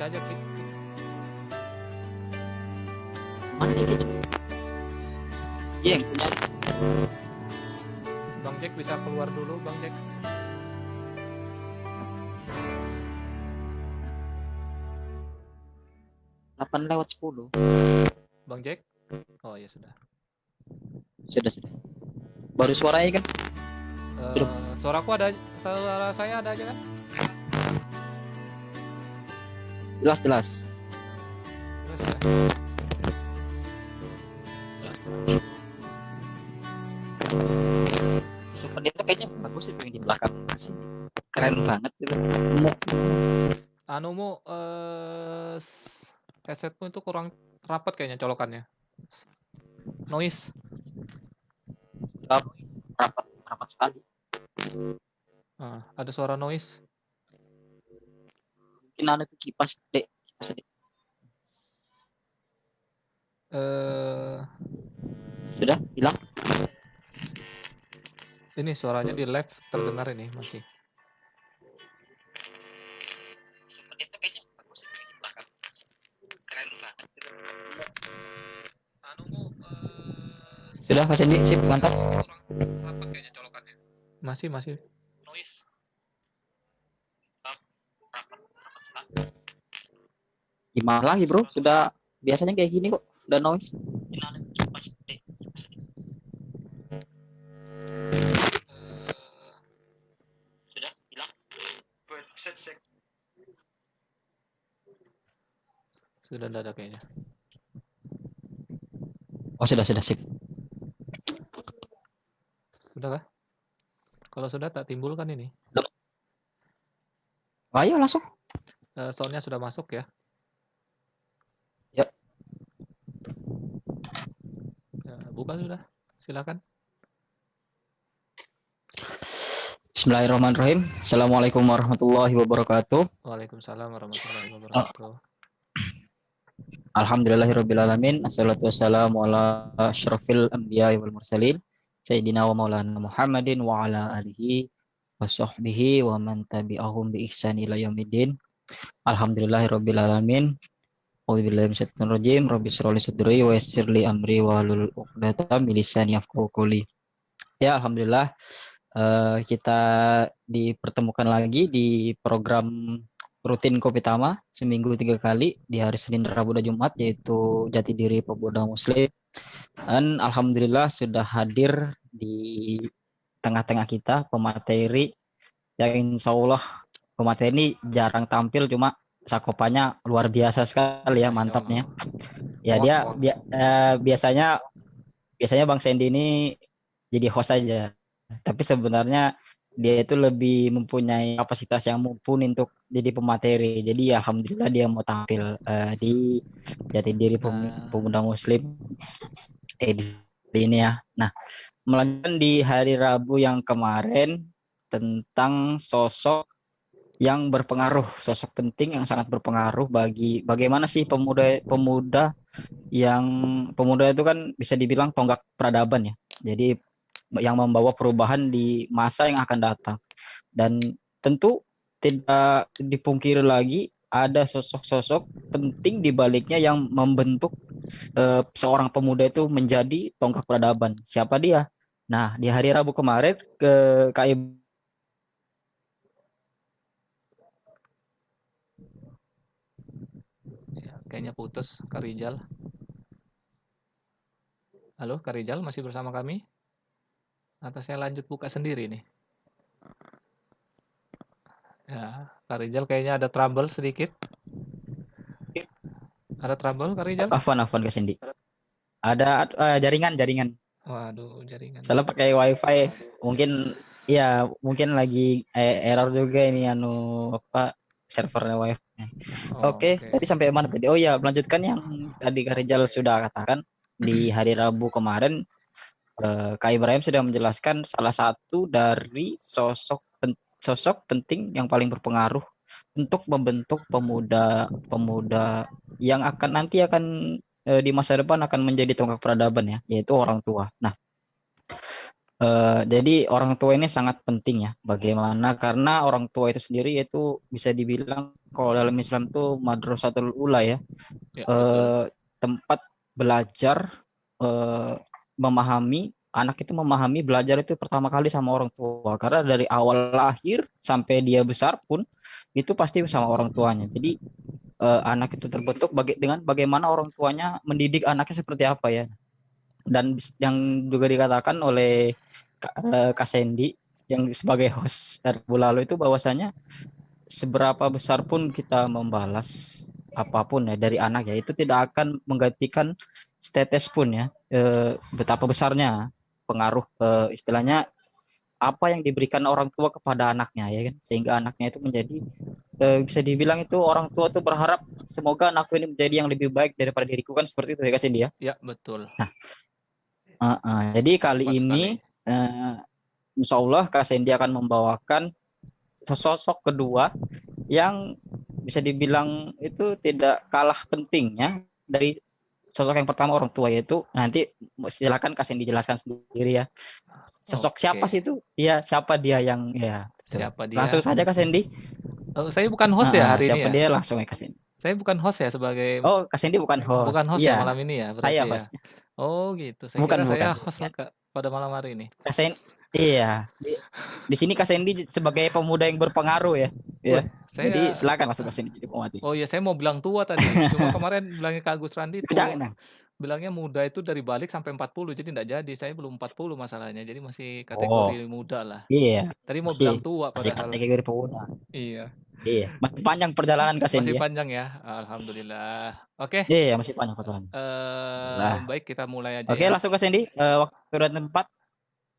aja, kick. Mana kick? Iya, yang punya. Bang Jack bisa keluar dulu, Bang Jack. Delapan lewat 10. Bang Jack? Oh ya sudah. Sudah. Baru suaranya kan? Suara saya ada aja kan? Jelas. Terus ya. Seperti itu kayaknya bagus itu yang di belakang sini. Keren banget itu. Anumu headsetmu itu kurang rapat kayaknya colokannya. Noise. Rapat sekali. Ada suara noise. Mungkin ada tuh kipas dek. Sudah hilang. Ini suaranya di live terdengar ini masih. Seperti itu kayaknya bagus itu yang di belakang. Keren banget itu. Anumu Sudah Mas Andi, sip, mantap. kurang rapat kayaknya colokannya. Masih. Noise. Rapat sekali. Gimana lagi bro? Sudah biasanya kayak gini kok. Udah noise. Sudah hilang. Sudah ada kayaknya. Oh sudah sip. Sudah kah? Kalau sudah tak timbulkan ini. Ayo langsung. Soundnya sudah masuk ya. Ya. Buka sudah. Silakan. Bismillahirrahmanirrahim. Assalamualaikum warahmatullahi wabarakatuh. Waalaikumsalam warahmatullahi wabarakatuh. Alhamdulillahirrabbilalamin. Assalatu wassalamu ala asyrafil anbiya wal mursalin. Sayyidina wa maulana Muhammadin wa ala alihi wa sahbihi wa man tabi'ahum bi ihsan ila yaumiddin. Alhamdulillahirrabbilalamin. A'udzubillahi minasyaitonir rajim. Rabbi shrah li sadri wa yassir li amri wa hlul 'uqdatam min lisani yafqahu qawli. Ya, alhamdulillah kita dipertemukan lagi di program rutin Kopi Tama seminggu 3 kali di hari Senin, Rabu, dan Jumat, yaitu Jati Diri Pemuda Muslim. Dan alhamdulillah sudah hadir di tengah-tengah kita pemateri yang insya Allah pemateri ini jarang tampil, cuma sakopannya luar biasa sekali ya, mantapnya. Ya dia biasanya Bang Sandy ini jadi host aja, tapi sebenarnya dia itu lebih mempunyai kapasitas yang mumpuni untuk jadi pemateri. Jadi ya alhamdulillah dia mau tampil di Jati Diri Pemuda Muslim di ini ya. Nah, melanjutkan di hari Rabu yang kemarin tentang sosok yang berpengaruh, sosok penting yang sangat berpengaruh bagi bagaimana sih pemuda itu kan bisa dibilang tonggak peradaban ya. Jadi yang membawa perubahan di masa yang akan datang. Dan tentu tidak dipungkiri lagi ada sosok-sosok penting di baliknya yang membentuk seorang pemuda itu menjadi tonggak peradaban. Siapa dia? Nah, di hari Rabu kemarin KI ya, kayaknya putus Kak Rijal. Halo, Kak Rijal masih bersama kami? Atau saya lanjut buka sendiri nih? Ya, Kak Rijal kayaknya ada trouble sedikit. Ada trouble, Kak Rijal? Afwan Kak Cindy. Ada jaringan. Waduh, jaringan. Salah pakai WiFi. Mungkin lagi error juga ini servernya WiFi. Oke, tadi sampai mana tadi? Oh ya, melanjutkan yang tadi Kak Rizal sudah katakan di hari Rabu kemarin, Kak Ibrahim sudah menjelaskan salah satu dari sosok penting yang paling berpengaruh untuk membentuk pemuda yang akan di masa depan akan menjadi tonggak peradaban ya, yaitu orang tua. Nah, jadi orang tua ini sangat penting ya. Bagaimana? Karena orang tua itu sendiri itu bisa dibilang kalau dalam Islam tuh madrasatul ula ya, Ya, betul. tempat belajar, memahami, anak itu memahami belajar itu pertama kali sama orang tua, karena dari awal lahir sampai dia besar pun itu pasti sama orang tuanya. Jadi anak itu terbentuk dengan bagaimana orang tuanya mendidik anaknya seperti apa ya. Dan yang juga dikatakan oleh Kak Sandy yang sebagai host RBU lalu itu bahwasanya seberapa besar pun kita membalas apapun ya dari anak ya, itu tidak akan menggantikan setetes pun ya, betapa besarnya pengaruh, istilahnya apa yang diberikan orang tua kepada anaknya ya kan, sehingga anaknya itu menjadi, bisa dibilang itu orang tua tuh berharap semoga anakku ini menjadi yang lebih baik daripada diriku, kan seperti itu ya Kak Cindy ya. Ya, betul. Nah, jadi kali Tepat ini, sekali. Insya Allah Kak Cindy akan membawakan sosok kedua yang bisa dibilang itu tidak kalah pentingnya dari sosok yang pertama orang tua, yaitu nanti silakan kasih dijelaskan sendiri ya, sosok siapa Oke. sih itu, ya siapa dia yang ya betul. Siapa Langsung dia? saja Kak Sandy. Saya bukan host ya hari ini Siapa ya? dia langsung ya Kak Sandy. Saya bukan host ya sebagai Oh Kak Sandy bukan bukan host, host ya malam iya ini ya saya berarti ya? hostnya. Oh gitu, saya Bukan kira bukan saya host ya, pada malam hari ini. Kak Sandy, iya di sini Kak Sandy sebagai pemuda yang berpengaruh ya, ya Wah, jadi saya silakan masuk Kak Sandy jadi pemateri. oh iya saya mau bilang tua tadi, cuma kemarin bilangnya Kak Agus Randi tuh Jangan. bilangnya muda itu dari balik sampai 40 jadi nggak jadi, saya belum 40 masalahnya, jadi masih Oh kategori muda lah. iya, Tadi mau masih bilang tua masih padahal. kategori pemuda. Iya, Iya, masih panjang perjalanan Kak masih Sandy ya. panjang ya, alhamdulillah. Oke, Iya, masih panjang perjalanan. Lah, baik kita mulai aja oke ya. langsung Kak Sandy, waktu dan tempat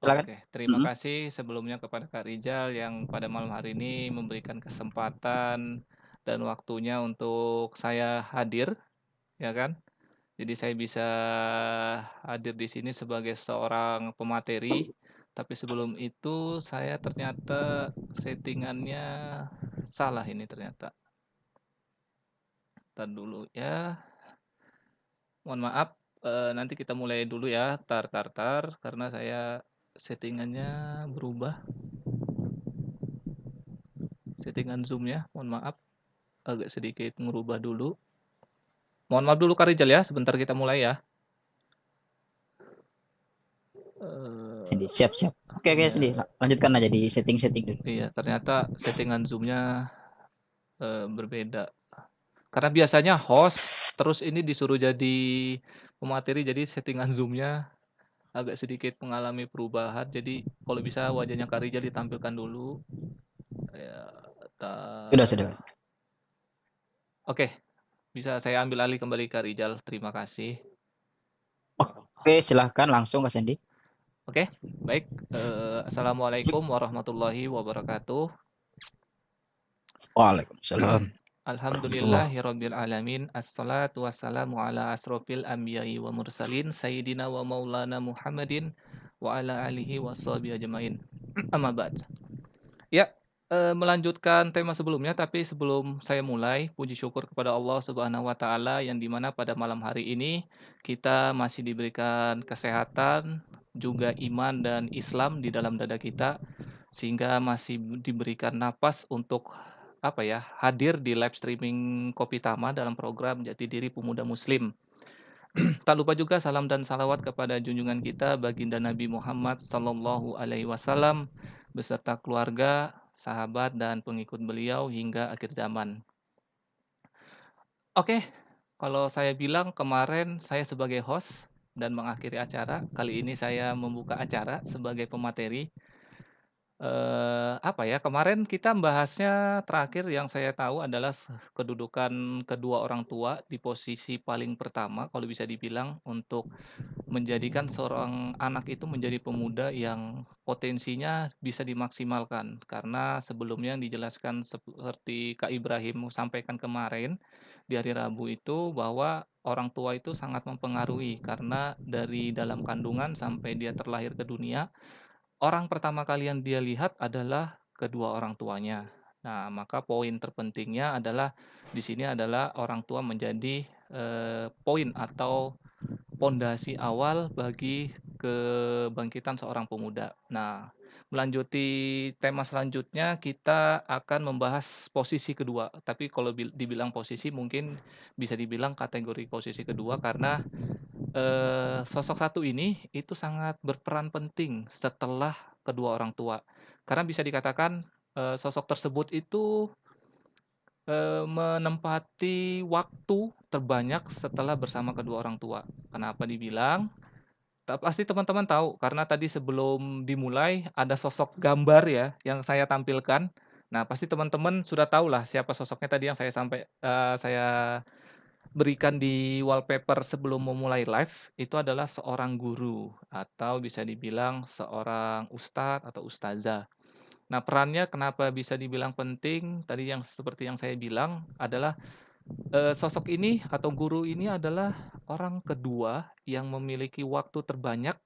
silakan. Oke, terima Mm-mm. kasih sebelumnya kepada Kak Rijal yang pada malam hari ini memberikan kesempatan dan waktunya untuk saya hadir, ya kan? Jadi saya bisa hadir di sini sebagai seorang pemateri, tapi sebelum itu saya ternyata settingannya salah ini ternyata. Entar dulu ya. Mohon maaf, nanti kita mulai dulu ya. Tar, karena saya settingannya berubah. Settingan Zoom-nya, mohon maaf. Agak sedikit merubah dulu. Mohon maaf dulu Kak Rijal ya, sebentar kita mulai ya. Sandy, siap-siap. Oke, oke Iya, Sandy, lanjutkan aja di setting-setting dulu. iya ternyata settingan Zoom-nya berbeda. Karena biasanya host, terus ini disuruh jadi pemateri, jadi settingan Zoom-nya agak sedikit mengalami perubahan. Jadi kalau bisa wajahnya Kak Rijal ditampilkan dulu. Ya, Sudah, tar. sudah. Oke, bisa saya ambil alih kembali Kak Rijal. Terima kasih. Oke, silahkan langsung Kak Sandy. Oke, baik. Assalamualaikum warahmatullahi wabarakatuh. Waalaikumsalam warahmatullah. Alhamdulillahirabbil alamin. Assalatu wassalamu ala asrofil anbiya'i wa mursalin sayyidina wa maulana Muhammadin wa ala alihi washabihi ajmain. Amma ba'd. Ya, melanjutkan tema sebelumnya, tapi sebelum saya mulai, puji syukur kepada Allah Subhanahu wa taala yang dimana pada malam hari ini kita masih diberikan kesehatan, juga iman dan Islam di dalam dada kita, sehingga masih diberikan napas untuk apa ya, hadir di live streaming Kopi Tama dalam program Jati Diri Pemuda Muslim. Tak lupa juga salam dan salawat kepada junjungan kita baginda Nabi Muhammad sallallahu alaihi wasallam beserta keluarga, sahabat dan pengikut beliau hingga akhir zaman. Oke, kalau saya bilang kemarin saya sebagai host dan mengakhiri acara, kali ini saya membuka acara sebagai pemateri. Apa ya, kemarin kita bahasnya terakhir yang saya tahu adalah kedudukan kedua orang tua di posisi paling pertama kalau bisa dibilang untuk menjadikan seorang anak itu menjadi pemuda yang potensinya bisa dimaksimalkan. Karena sebelumnya yang dijelaskan seperti Kak Ibrahim sampaikan kemarin di hari Rabu itu bahwa orang tua itu sangat mempengaruhi karena dari dalam kandungan sampai dia terlahir ke dunia, orang pertama kali yang dia lihat adalah kedua orang tuanya. Nah, maka poin terpentingnya adalah di sini adalah orang tua menjadi poin atau pondasi awal bagi kebangkitan seorang pemuda. Nah, melanjuti tema selanjutnya kita akan membahas posisi kedua. Tapi kalau dibilang posisi mungkin bisa dibilang kategori posisi kedua karena sosok satu ini itu sangat berperan penting setelah kedua orang tua. Karena bisa dikatakan sosok tersebut itu menempati waktu terbanyak setelah bersama kedua orang tua. Kenapa dibilang? Pasti teman-teman tahu karena tadi sebelum dimulai ada sosok gambar ya yang saya tampilkan. Nah, pasti teman-teman sudah tahu lah siapa sosoknya tadi yang saya berikan di wallpaper sebelum memulai live, itu adalah seorang guru atau bisa dibilang seorang ustadz atau ustazah. Nah, perannya kenapa bisa dibilang penting, tadi yang seperti yang saya bilang adalah, sosok ini atau guru ini adalah orang kedua yang memiliki waktu terbanyak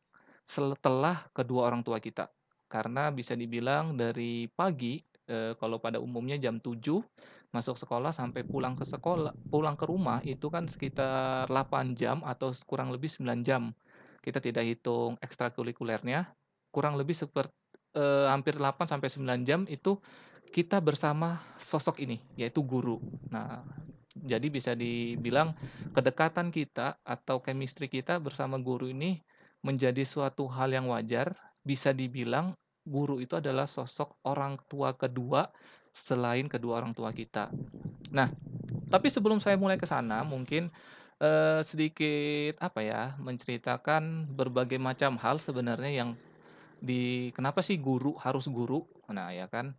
setelah kedua orang tua kita. Karena bisa dibilang dari pagi, kalau pada umumnya jam 7 masuk sekolah sampai pulang ke rumah itu kan sekitar 8 jam atau kurang lebih 9 jam. Kita tidak hitung ekstrakurikulernya, kurang lebih hampir 8 sampai 9 jam itu kita bersama sosok ini, yaitu guru. Nah, jadi bisa dibilang kedekatan kita atau chemistry kita bersama guru ini menjadi suatu hal yang wajar. Bisa dibilang guru itu adalah sosok orang tua kedua selain kedua orang tua kita. Nah, tapi sebelum saya mulai ke sana mungkin sedikit apa ya, menceritakan berbagai macam hal sebenarnya yang kenapa sih guru harus guru? Nah, ya kan.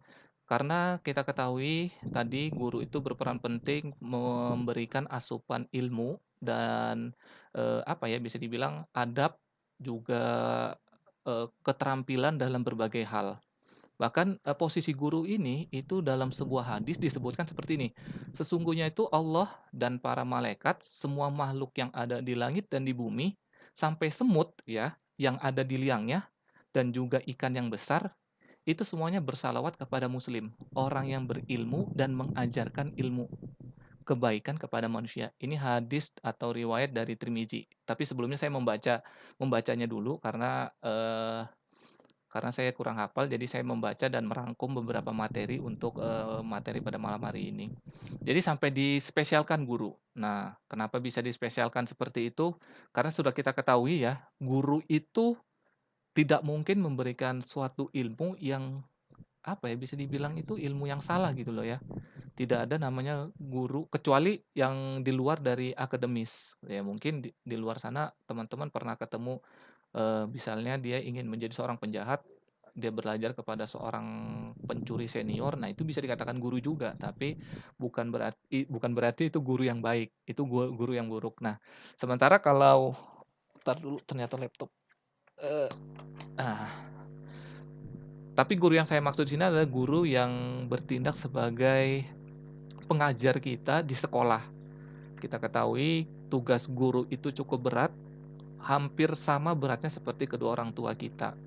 Karena kita ketahui tadi guru itu berperan penting memberikan asupan ilmu dan, apa ya, bisa dibilang adab, juga, keterampilan dalam berbagai hal. Bahkan, posisi guru ini itu dalam sebuah hadis disebutkan seperti ini, "Sesungguhnya itu Allah dan para malaikat, semua makhluk yang ada di langit dan di bumi, sampai semut ya, yang ada di liangnya, dan juga ikan yang besar, itu semuanya bersalawat kepada muslim, orang yang berilmu dan mengajarkan ilmu kebaikan kepada manusia." Ini hadis atau riwayat dari Tirmizi. Tapi sebelumnya saya membacanya dulu karena saya kurang hafal, jadi saya membaca dan merangkum beberapa materi untuk, materi pada malam hari ini. Jadi sampai dispesialkan guru. Nah, kenapa bisa dispesialkan seperti itu? Karena sudah kita ketahui ya, guru itu tidak mungkin memberikan suatu ilmu yang, apa ya, bisa dibilang itu ilmu yang salah gitu loh ya. Tidak ada namanya guru kecuali yang di luar dari akademis. Ya mungkin di luar sana teman-teman pernah ketemu, misalnya dia ingin menjadi seorang penjahat, dia belajar kepada seorang pencuri senior, nah itu bisa dikatakan guru juga, tapi bukan berarti itu guru yang baik, itu guru yang buruk. Nah, sementara kalau entar dulu ternyata laptop, eee, ah, tapi guru yang saya maksud di sini adalah guru yang bertindak sebagai pengajar kita di sekolah. Kita ketahui tugas guru itu cukup berat, hampir sama beratnya seperti kedua orang tua kita.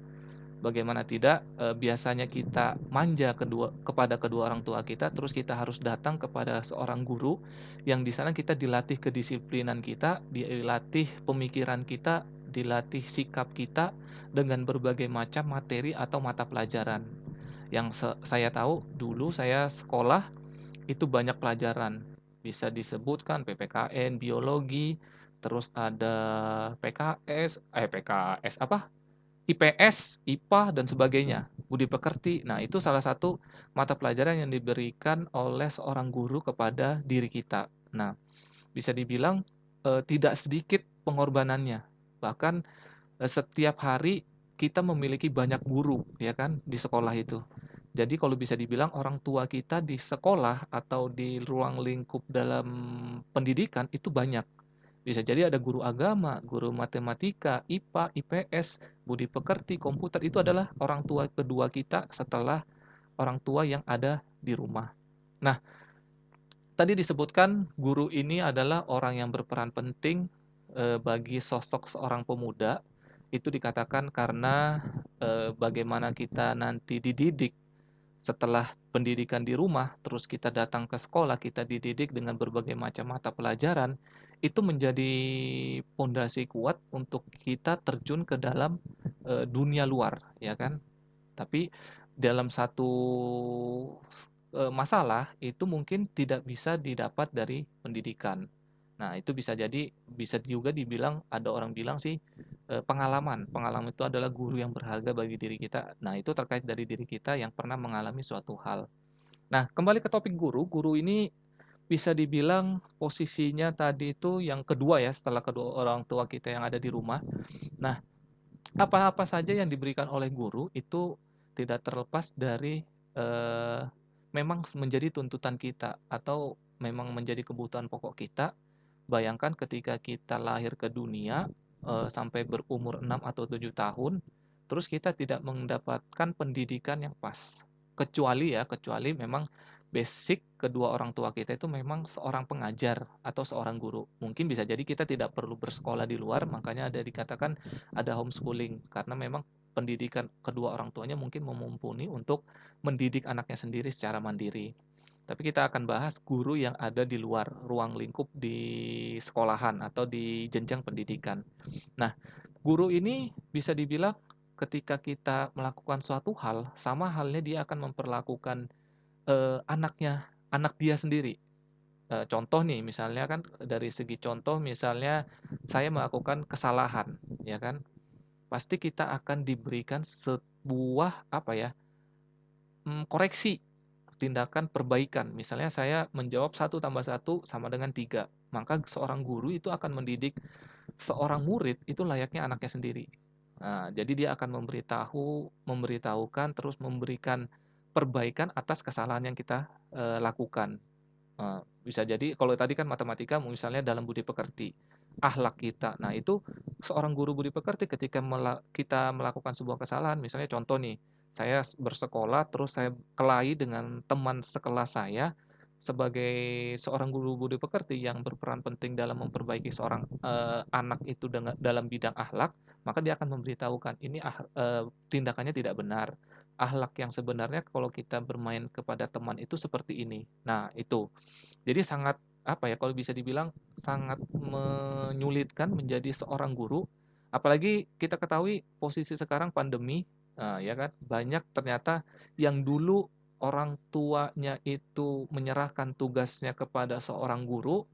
Bagaimana tidak, biasanya kita manja kepada kedua orang tua kita, terus kita harus datang kepada seorang guru, yang di sana kita dilatih kedisiplinan kita, dilatih pemikiran kita, dilatih sikap kita, dengan berbagai macam materi atau mata pelajaran. Yang saya tahu, dulu saya sekolah, itu banyak pelajaran. Bisa disebutkan PPKN, biologi, terus ada PKS apa, IPS, IPA, dan sebagainya, budi pekerti. Nah, itu salah satu mata pelajaran yang diberikan oleh seorang guru kepada diri kita. Nah, bisa dibilang, tidak sedikit pengorbanannya. Bahkan, setiap hari kita memiliki banyak guru, ya kan, di sekolah itu. Jadi kalau bisa dibilang orang tua kita di sekolah atau di ruang lingkup dalam pendidikan itu banyak. Bisa jadi ada guru agama, guru matematika, IPA, IPS, budi pekerti, komputer, itu adalah orang tua kedua kita setelah orang tua yang ada di rumah. Nah, tadi disebutkan guru ini adalah orang yang berperan penting bagi sosok seorang pemuda. Itu dikatakan karena bagaimana kita nanti dididik setelah pendidikan di rumah, terus kita datang ke sekolah, kita dididik dengan berbagai macam mata pelajaran, itu menjadi pondasi kuat untuk kita terjun ke dalam dunia luar, ya kan? Tapi dalam satu masalah itu mungkin tidak bisa didapat dari pendidikan. Nah, itu bisa juga dibilang, ada orang bilang sih, pengalaman. Pengalaman itu adalah guru yang berharga bagi diri kita. Nah, itu terkait dari diri kita yang pernah mengalami suatu hal. Nah, kembali ke topik guru. Guru ini bisa dibilang posisinya tadi itu yang kedua ya, setelah kedua orang tua kita yang ada di rumah. Nah, apa-apa saja yang diberikan oleh guru itu tidak terlepas dari eh, memang menjadi tuntutan kita atau memang menjadi kebutuhan pokok kita. Bayangkan ketika kita lahir ke dunia sampai berumur 6 atau 7 tahun, terus kita tidak mendapatkan pendidikan yang pas. Kecuali memang basic kedua orang tua kita itu memang seorang pengajar atau seorang guru. Mungkin bisa jadi kita tidak perlu bersekolah di luar, makanya ada dikatakan ada homeschooling karena memang pendidikan kedua orang tuanya mungkin memumpuni untuk mendidik anaknya sendiri secara mandiri. Tapi kita akan bahas guru yang ada di luar ruang lingkup di sekolahan atau di jenjang pendidikan. Nah, guru ini bisa dibilang ketika kita melakukan suatu hal, sama halnya dia akan memperlakukan anak dia sendiri. Contoh nih, misalnya kan dari segi contoh, misalnya saya melakukan kesalahan, ya kan? Pasti kita akan diberikan sebuah apa ya, koreksi, tindakan perbaikan. Misalnya saya menjawab 1+1 sama dengan 3, maka seorang guru itu akan mendidik seorang murid itu layaknya anaknya sendiri. Nah, jadi dia akan memberitahukan, terus memberikan perbaikan atas kesalahan yang kita lakukan. Bisa jadi kalau tadi kan matematika misalnya dalam budi pekerti, akhlak kita. Nah, itu seorang guru budi pekerti ketika kita melakukan sebuah kesalahan, misalnya contoh nih, saya bersekolah terus saya kelahi dengan teman sekelas saya, sebagai seorang guru budi pekerti yang berperan penting dalam memperbaiki seorang anak itu dalam bidang akhlak, maka dia akan memberitahukan ini tindakannya tidak benar. Akhlak yang sebenarnya kalau kita bermain kepada teman itu seperti ini. Nah, itu. Jadi sangat apa ya, kalau bisa dibilang sangat menyulitkan menjadi seorang guru, apalagi kita ketahui posisi sekarang pandemi, ya kan, banyak ternyata yang dulu orang tuanya itu menyerahkan tugasnya kepada seorang guru,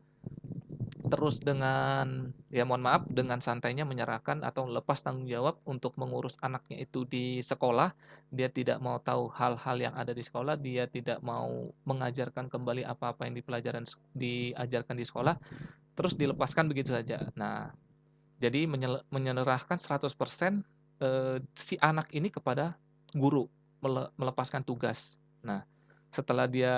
terus dengan ya mohon maaf dengan santainya menyerahkan atau lepas tanggung jawab untuk mengurus anaknya itu di sekolah, dia tidak mau tahu hal-hal yang ada di sekolah, dia tidak mau mengajarkan kembali apa-apa yang diajarkan di sekolah, terus dilepaskan begitu saja. Nah, jadi menyerahkan 100% si anak ini kepada guru, melepaskan tugas. Nah, setelah dia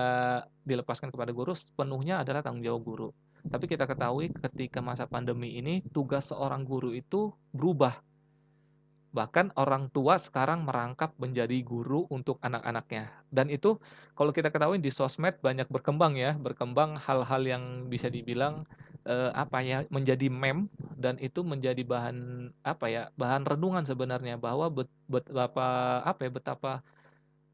dilepaskan kepada guru, sepenuhnya adalah tanggung jawab guru. Tapi kita ketahui ketika masa pandemi ini, tugas seorang guru itu berubah. Bahkan orang tua sekarang merangkap menjadi guru untuk anak-anaknya. Dan itu kalau kita ketahui di sosmed banyak berkembang ya, berkembang hal-hal yang bisa dibilang apa ya, menjadi meme, dan itu menjadi bahan apa ya, bahan renungan sebenarnya bahwa betapa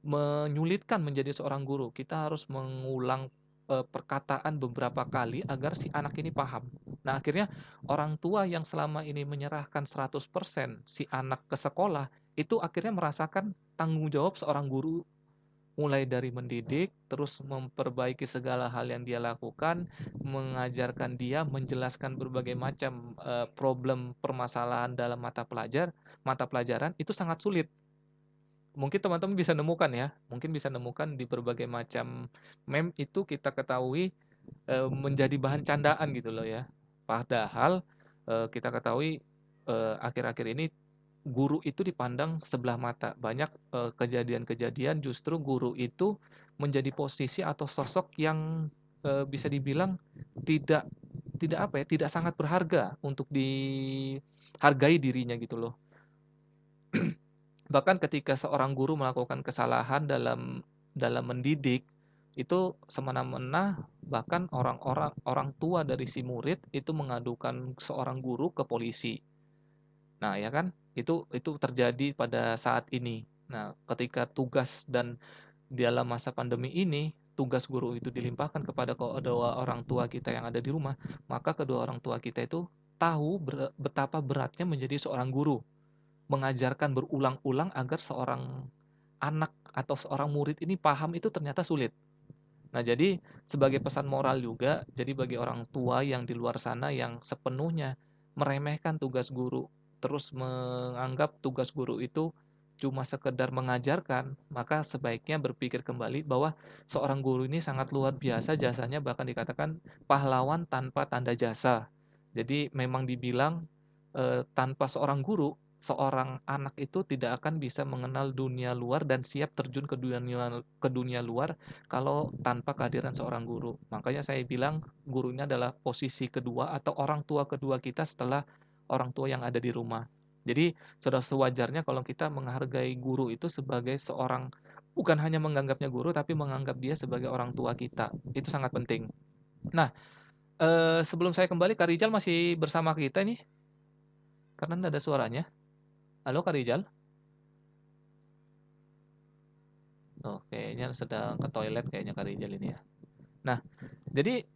menyulitkan menjadi seorang guru. Kita harus mengulang perkataan beberapa kali agar si anak ini paham. Nah, akhirnya orang tua yang selama ini menyerahkan 100% si anak ke sekolah, itu akhirnya merasakan tanggung jawab seorang guru, mulai dari mendidik, terus memperbaiki segala hal yang dia lakukan, mengajarkan dia, menjelaskan berbagai macam problem permasalahan dalam mata pelajaran itu sangat sulit. Mungkin teman-teman bisa nemukan ya, mungkin bisa nemukan di berbagai macam meme itu kita ketahui menjadi bahan candaan gitu loh ya. Padahal kita ketahui akhir-akhir ini guru itu dipandang sebelah mata. Banyak kejadian-kejadian justru guru itu menjadi posisi atau sosok yang bisa dibilang tidak tidak apa ya, tidak sangat berharga untuk dihargai dirinya gitu loh. Bahkan ketika seorang guru melakukan kesalahan dalam mendidik, itu semena-mena bahkan orang tua dari si murid itu mengadukan seorang guru ke polisi. Nah, ya kan? Itu terjadi pada saat ini. Nah, ketika tugas dan dalam masa pandemi ini, tugas guru itu dilimpahkan kepada kedua orang tua kita yang ada di rumah, maka kedua orang tua kita itu tahu betapa beratnya menjadi seorang guru, mengajarkan berulang-ulang agar seorang anak atau seorang murid ini paham itu ternyata sulit. Nah, jadi sebagai pesan moral juga, jadi bagi orang tua yang di luar sana yang sepenuhnya meremehkan tugas guru, terus menganggap tugas guru itu cuma sekedar mengajarkan, maka sebaiknya berpikir kembali bahwa seorang guru ini sangat luar biasa jasanya, bahkan dikatakan pahlawan tanpa tanda jasa. Jadi memang dibilang tanpa seorang guru, seorang anak itu tidak akan bisa mengenal dunia luar dan siap terjun ke dunia luar kalau tanpa kehadiran seorang guru. Makanya saya bilang guru ini adalah posisi kedua atau orang tua kedua kita setelah orang tua yang ada di rumah. Jadi sudah sewajarnya kalau kita menghargai guru itu sebagai seorang, bukan hanya menganggapnya guru tapi menganggap dia sebagai orang tua kita. Itu sangat penting. Nah, sebelum saya kembali, Kak Rijal masih bersama kita nih karena tidak ada suaranya. Halo Kak Rijal. Oh, kayaknya sedang ke toilet kayaknya Kak Rijal ini ya. Nah, jadi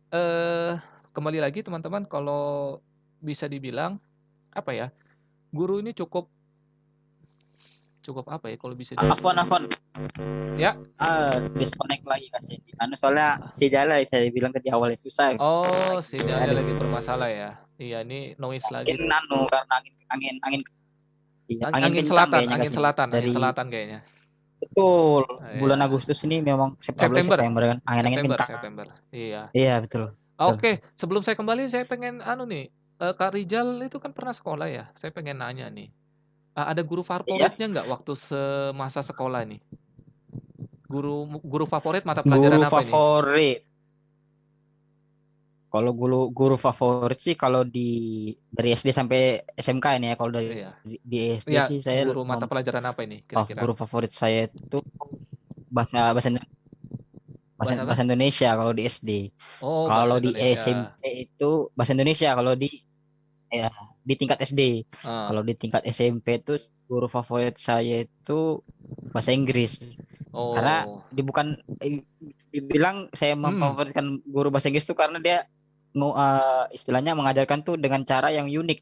kembali lagi teman-teman, kalau bisa dibilang apa ya, guru ini cukup cukup apa ya kalau bisa Afwan. ya. Disconnect lagi kasih. Soalnya si Jala saya bilang ke di awalnya susah. Oh, sinyalnya Ada lagi bermasalah ya. Iya, ini noise lagi. mungkin karena angin iya, angin Angin kencang selatan, kayaknya angin kasih selatan, angin dari selatan kayaknya. betul bulan Iya. Agustus ini memang September. September kan angin-angin September, kencang. September. Iya. Iya betul. Betul. Oke, sebelum saya kembali saya pengen anu nih. Kak Rijal itu kan pernah sekolah ya. Saya pengen nanya nih. Ada guru Iya. favoritnya nggak waktu semasa sekolah nih? Guru favorit mata pelajaran Guru apa ini? favorit. Kalau guru favorit sih kalau dari SD sampai SMK ini ya. Kalau dari Iya. di SD Iya, sih saya guru mata pelajaran apa ini kira-kira? guru favorit saya itu bahasa bahasa Bahasa apa? bahasa Indonesia kalau di SD. Oh, Kalau bahasa di Indonesia. SMP itu bahasa Indonesia kalau ya, di tingkat SD. Ah. Kalau di tingkat SMP itu guru favorit saya itu bahasa Inggris. Karena Oh. bukan dibilang saya Hmm. memfavoritkan guru bahasa Inggris itu karena dia istilahnya mengajarkan tuh dengan cara yang unik.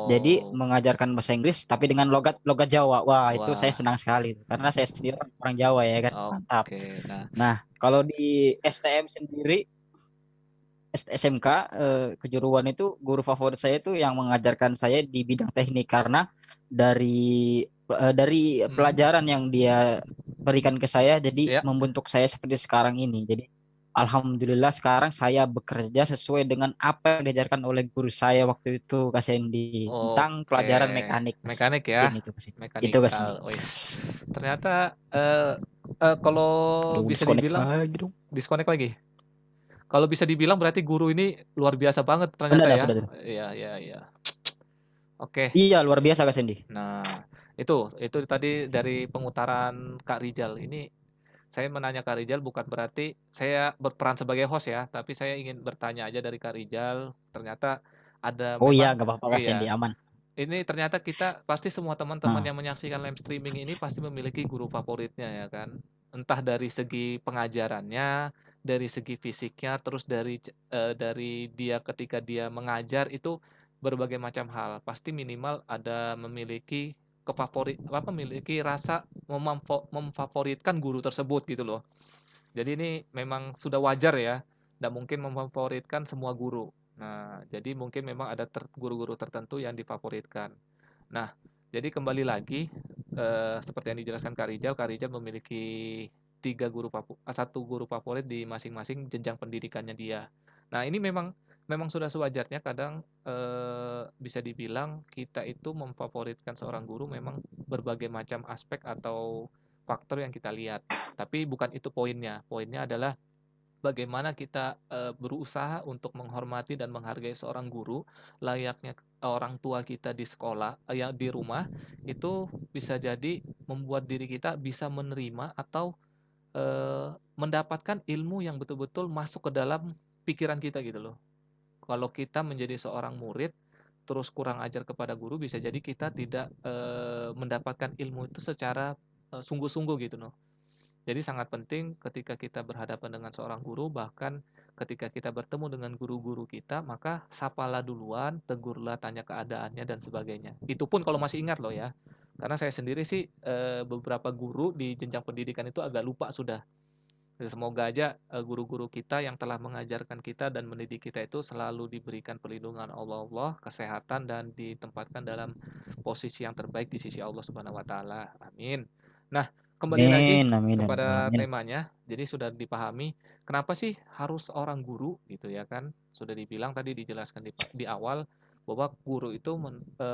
Jadi Oh. mengajarkan bahasa Inggris tapi dengan logat logat Jawa. Wah, itu saya Wah. senang sekali karena saya sendiri orang Jawa ya kan. Mantap. Oke. Nah, Nah, kalau di STM sendiri SMK kejuruan itu guru favorit saya itu yang mengajarkan saya di bidang teknik karena dari hmm. pelajaran yang dia berikan ke saya jadi Ya. membentuk saya seperti sekarang ini. Jadi alhamdulillah sekarang saya bekerja sesuai dengan apa yang diajarkan oleh guru saya waktu itu Kak Sandy tentang Oke. pelajaran mekanik Mekanik mesin ya. itu Kak Sandy. Itu Kak Sandy. Mekanikal. Wis. Ternyata kalau Aduh, bisa disconnect dibilang lagi dong. disconnect lagi. Kalau bisa dibilang berarti guru ini luar biasa banget Udah ternyata dah, ya. udah, udah. Iya, iya, iya. Oke. Iya, luar biasa Kak Sandy. Nah, itu tadi dari pengutaran Kak Rijal. Ini saya menanya Kak Rijal bukan berarti saya berperan sebagai host ya, tapi saya ingin bertanya aja dari Kak Rijal. Ternyata ada Oh iya, memang, nggak apa-apa Kak Sandy, iya. aman. Ini ternyata kita pasti semua teman-teman Nah, yang menyaksikan live streaming ini pasti memiliki guru favoritnya ya kan. Entah dari segi pengajarannya, dari segi fisiknya, terus dari dia ketika dia mengajar itu berbagai macam hal. Pasti minimal ada memiliki memiliki rasa memfavoritkan guru tersebut gitu loh. Jadi ini memang sudah wajar ya, tidak mungkin memfavoritkan semua guru. Nah, jadi mungkin memang ada guru-guru tertentu yang difavoritkan. Nah, jadi kembali lagi seperti yang dijelaskan Kak Rijal memiliki satu guru favorit di masing-masing jenjang pendidikannya dia. Nah, ini memang sudah sewajarnya kadang bisa dibilang kita itu memfavoritkan seorang guru memang berbagai macam aspek atau faktor yang kita lihat. Tapi bukan itu poinnya. Poinnya adalah bagaimana kita berusaha untuk menghormati dan menghargai seorang guru layaknya orang tua kita di sekolah, yang di rumah itu bisa jadi membuat diri kita bisa menerima atau mendapatkan ilmu yang betul-betul masuk ke dalam pikiran kita gitu loh. Kalau kita menjadi seorang murid terus kurang ajar kepada guru, bisa jadi kita tidak mendapatkan ilmu itu secara sungguh-sungguh gitu loh. Jadi sangat penting ketika kita berhadapan dengan seorang guru, bahkan ketika kita bertemu dengan guru-guru kita, maka sapalah duluan, tegurlah, tanya keadaannya dan sebagainya. Itu pun kalau masih ingat loh ya. Karena saya sendiri sih beberapa guru di jenjang pendidikan itu agak lupa sudah. Semoga aja guru-guru kita yang telah mengajarkan kita dan mendidik kita itu selalu diberikan perlindungan Allah, kesehatan dan ditempatkan dalam posisi yang terbaik di sisi Allah Subhanahu wa taala. Amin. Nah, kembali lagi Amin, amin, dan kepada amin. temanya. Jadi sudah dipahami kenapa sih harus seorang guru gitu ya kan? Sudah dibilang tadi dijelaskan di awal bahwa guru itu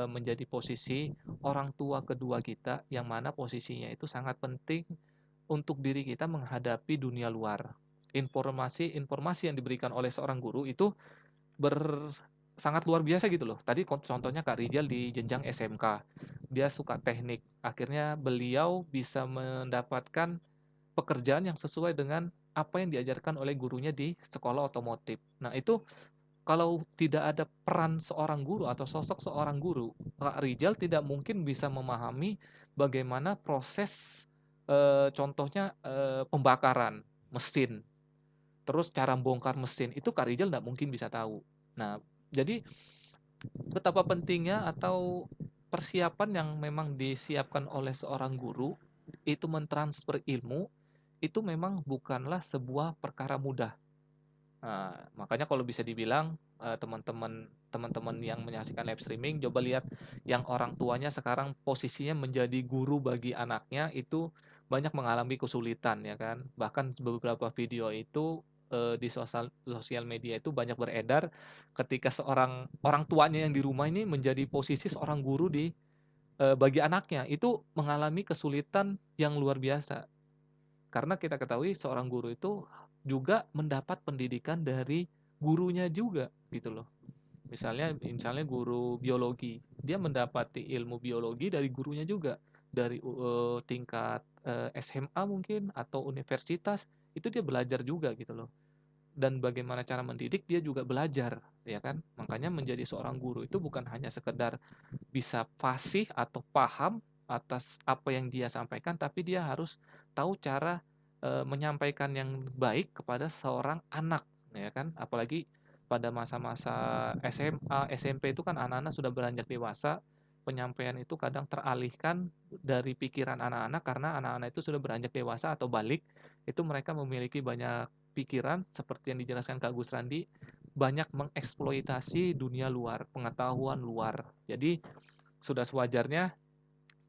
menjadi posisi orang tua kedua kita yang mana posisinya itu sangat penting untuk diri kita menghadapi dunia luar. Informasi-informasi yang diberikan oleh seorang guru itu sangat luar biasa gitu loh. Tadi contohnya Kak Rijal di jenjang SMK. Dia suka teknik. Akhirnya beliau bisa mendapatkan pekerjaan yang sesuai dengan apa yang diajarkan oleh gurunya di sekolah otomotif. Nah, itu kalau tidak ada peran seorang guru atau sosok seorang guru, Kak Rijal tidak mungkin bisa memahami bagaimana proses contohnya pembakaran mesin, terus cara bongkar mesin itu Kak Rijal nggak mungkin bisa tahu. Nah, jadi betapa pentingnya atau persiapan yang memang disiapkan oleh seorang guru itu mentransfer ilmu itu memang bukanlah sebuah perkara mudah. Nah, makanya kalau bisa dibilang teman-teman yang menyaksikan live streaming, coba lihat yang orang tuanya sekarang posisinya menjadi guru bagi anaknya itu banyak mengalami kesulitan ya kan. Bahkan beberapa video itu di sosial media itu banyak beredar ketika seorang orang tuanya yang di rumah ini menjadi posisi seorang guru di bagi anaknya itu mengalami kesulitan yang luar biasa. Karena kita ketahui seorang guru itu juga mendapat pendidikan dari gurunya juga gitu loh. Misalnya guru biologi, dia mendapati ilmu biologi dari gurunya juga, dari tingkat SMA mungkin atau universitas, itu dia belajar juga gitu loh. Dan bagaimana cara mendidik dia juga belajar, ya kan? Makanya menjadi seorang guru itu bukan hanya sekedar bisa fasih atau paham atas apa yang dia sampaikan, tapi dia harus tahu cara menyampaikan yang baik kepada seorang anak, ya kan? Apalagi pada masa-masa SMA, SMP itu kan anak-anak sudah beranjak dewasa, penyampaian itu kadang teralihkan dari pikiran anak-anak karena anak-anak itu sudah beranjak dewasa atau balik, itu mereka memiliki banyak pikiran seperti yang dijelaskan Kak Gus Randi, banyak mengeksploitasi dunia luar, pengetahuan luar. Jadi sudah sewajarnya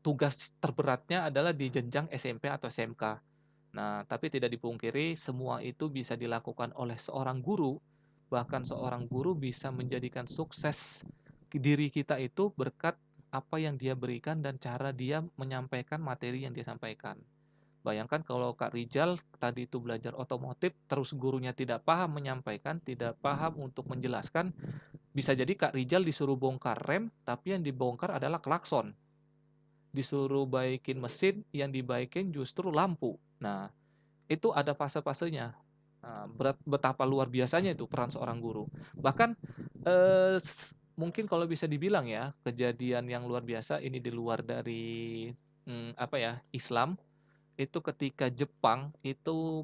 tugas terberatnya adalah di jenjang SMP atau SMK. Nah, tapi tidak dipungkiri semua itu bisa dilakukan oleh seorang guru. Bahkan seorang guru bisa menjadikan sukses diri kita itu berkat apa yang dia berikan dan cara dia menyampaikan materi yang dia sampaikan. Bayangkan kalau Kak Rijal tadi itu belajar otomotif, terus gurunya tidak paham menyampaikan, tidak paham untuk menjelaskan, bisa jadi Kak Rijal disuruh bongkar rem, tapi yang dibongkar adalah klakson. Disuruh baikin mesin, yang dibaikin justru lampu. Nah, itu ada fase-fasenya. Nah, betapa luar biasanya itu peran seorang guru. Bahkan eh, mungkin kalau bisa dibilang ya, kejadian yang luar biasa ini di luar dari apa ya, Islam, itu ketika Jepang itu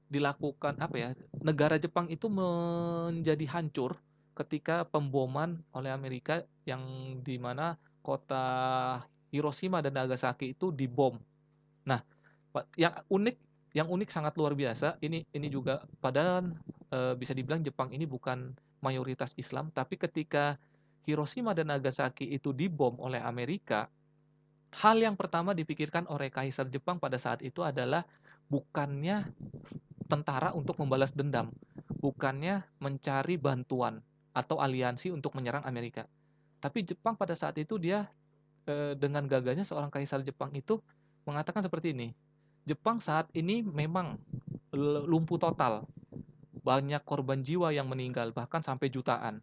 dilakukan apa ya, negara Jepang itu menjadi hancur ketika pemboman oleh Amerika yang di mana kota Hiroshima dan Nagasaki itu dibom. Nah, yang unik sangat luar biasa. Ini juga padahal bisa dibilang Jepang ini bukan mayoritas Islam, tapi ketika Hiroshima dan Nagasaki itu dibom oleh Amerika, hal yang pertama dipikirkan oleh Kaisar Jepang pada saat itu adalah bukannya tentara untuk membalas dendam, bukannya mencari bantuan atau aliansi untuk menyerang Amerika. Tapi Jepang pada saat itu dia dengan gagahnya seorang Kaisar Jepang itu mengatakan seperti ini. Jepang saat ini memang lumpuh total. Banyak korban jiwa yang meninggal, bahkan sampai jutaan.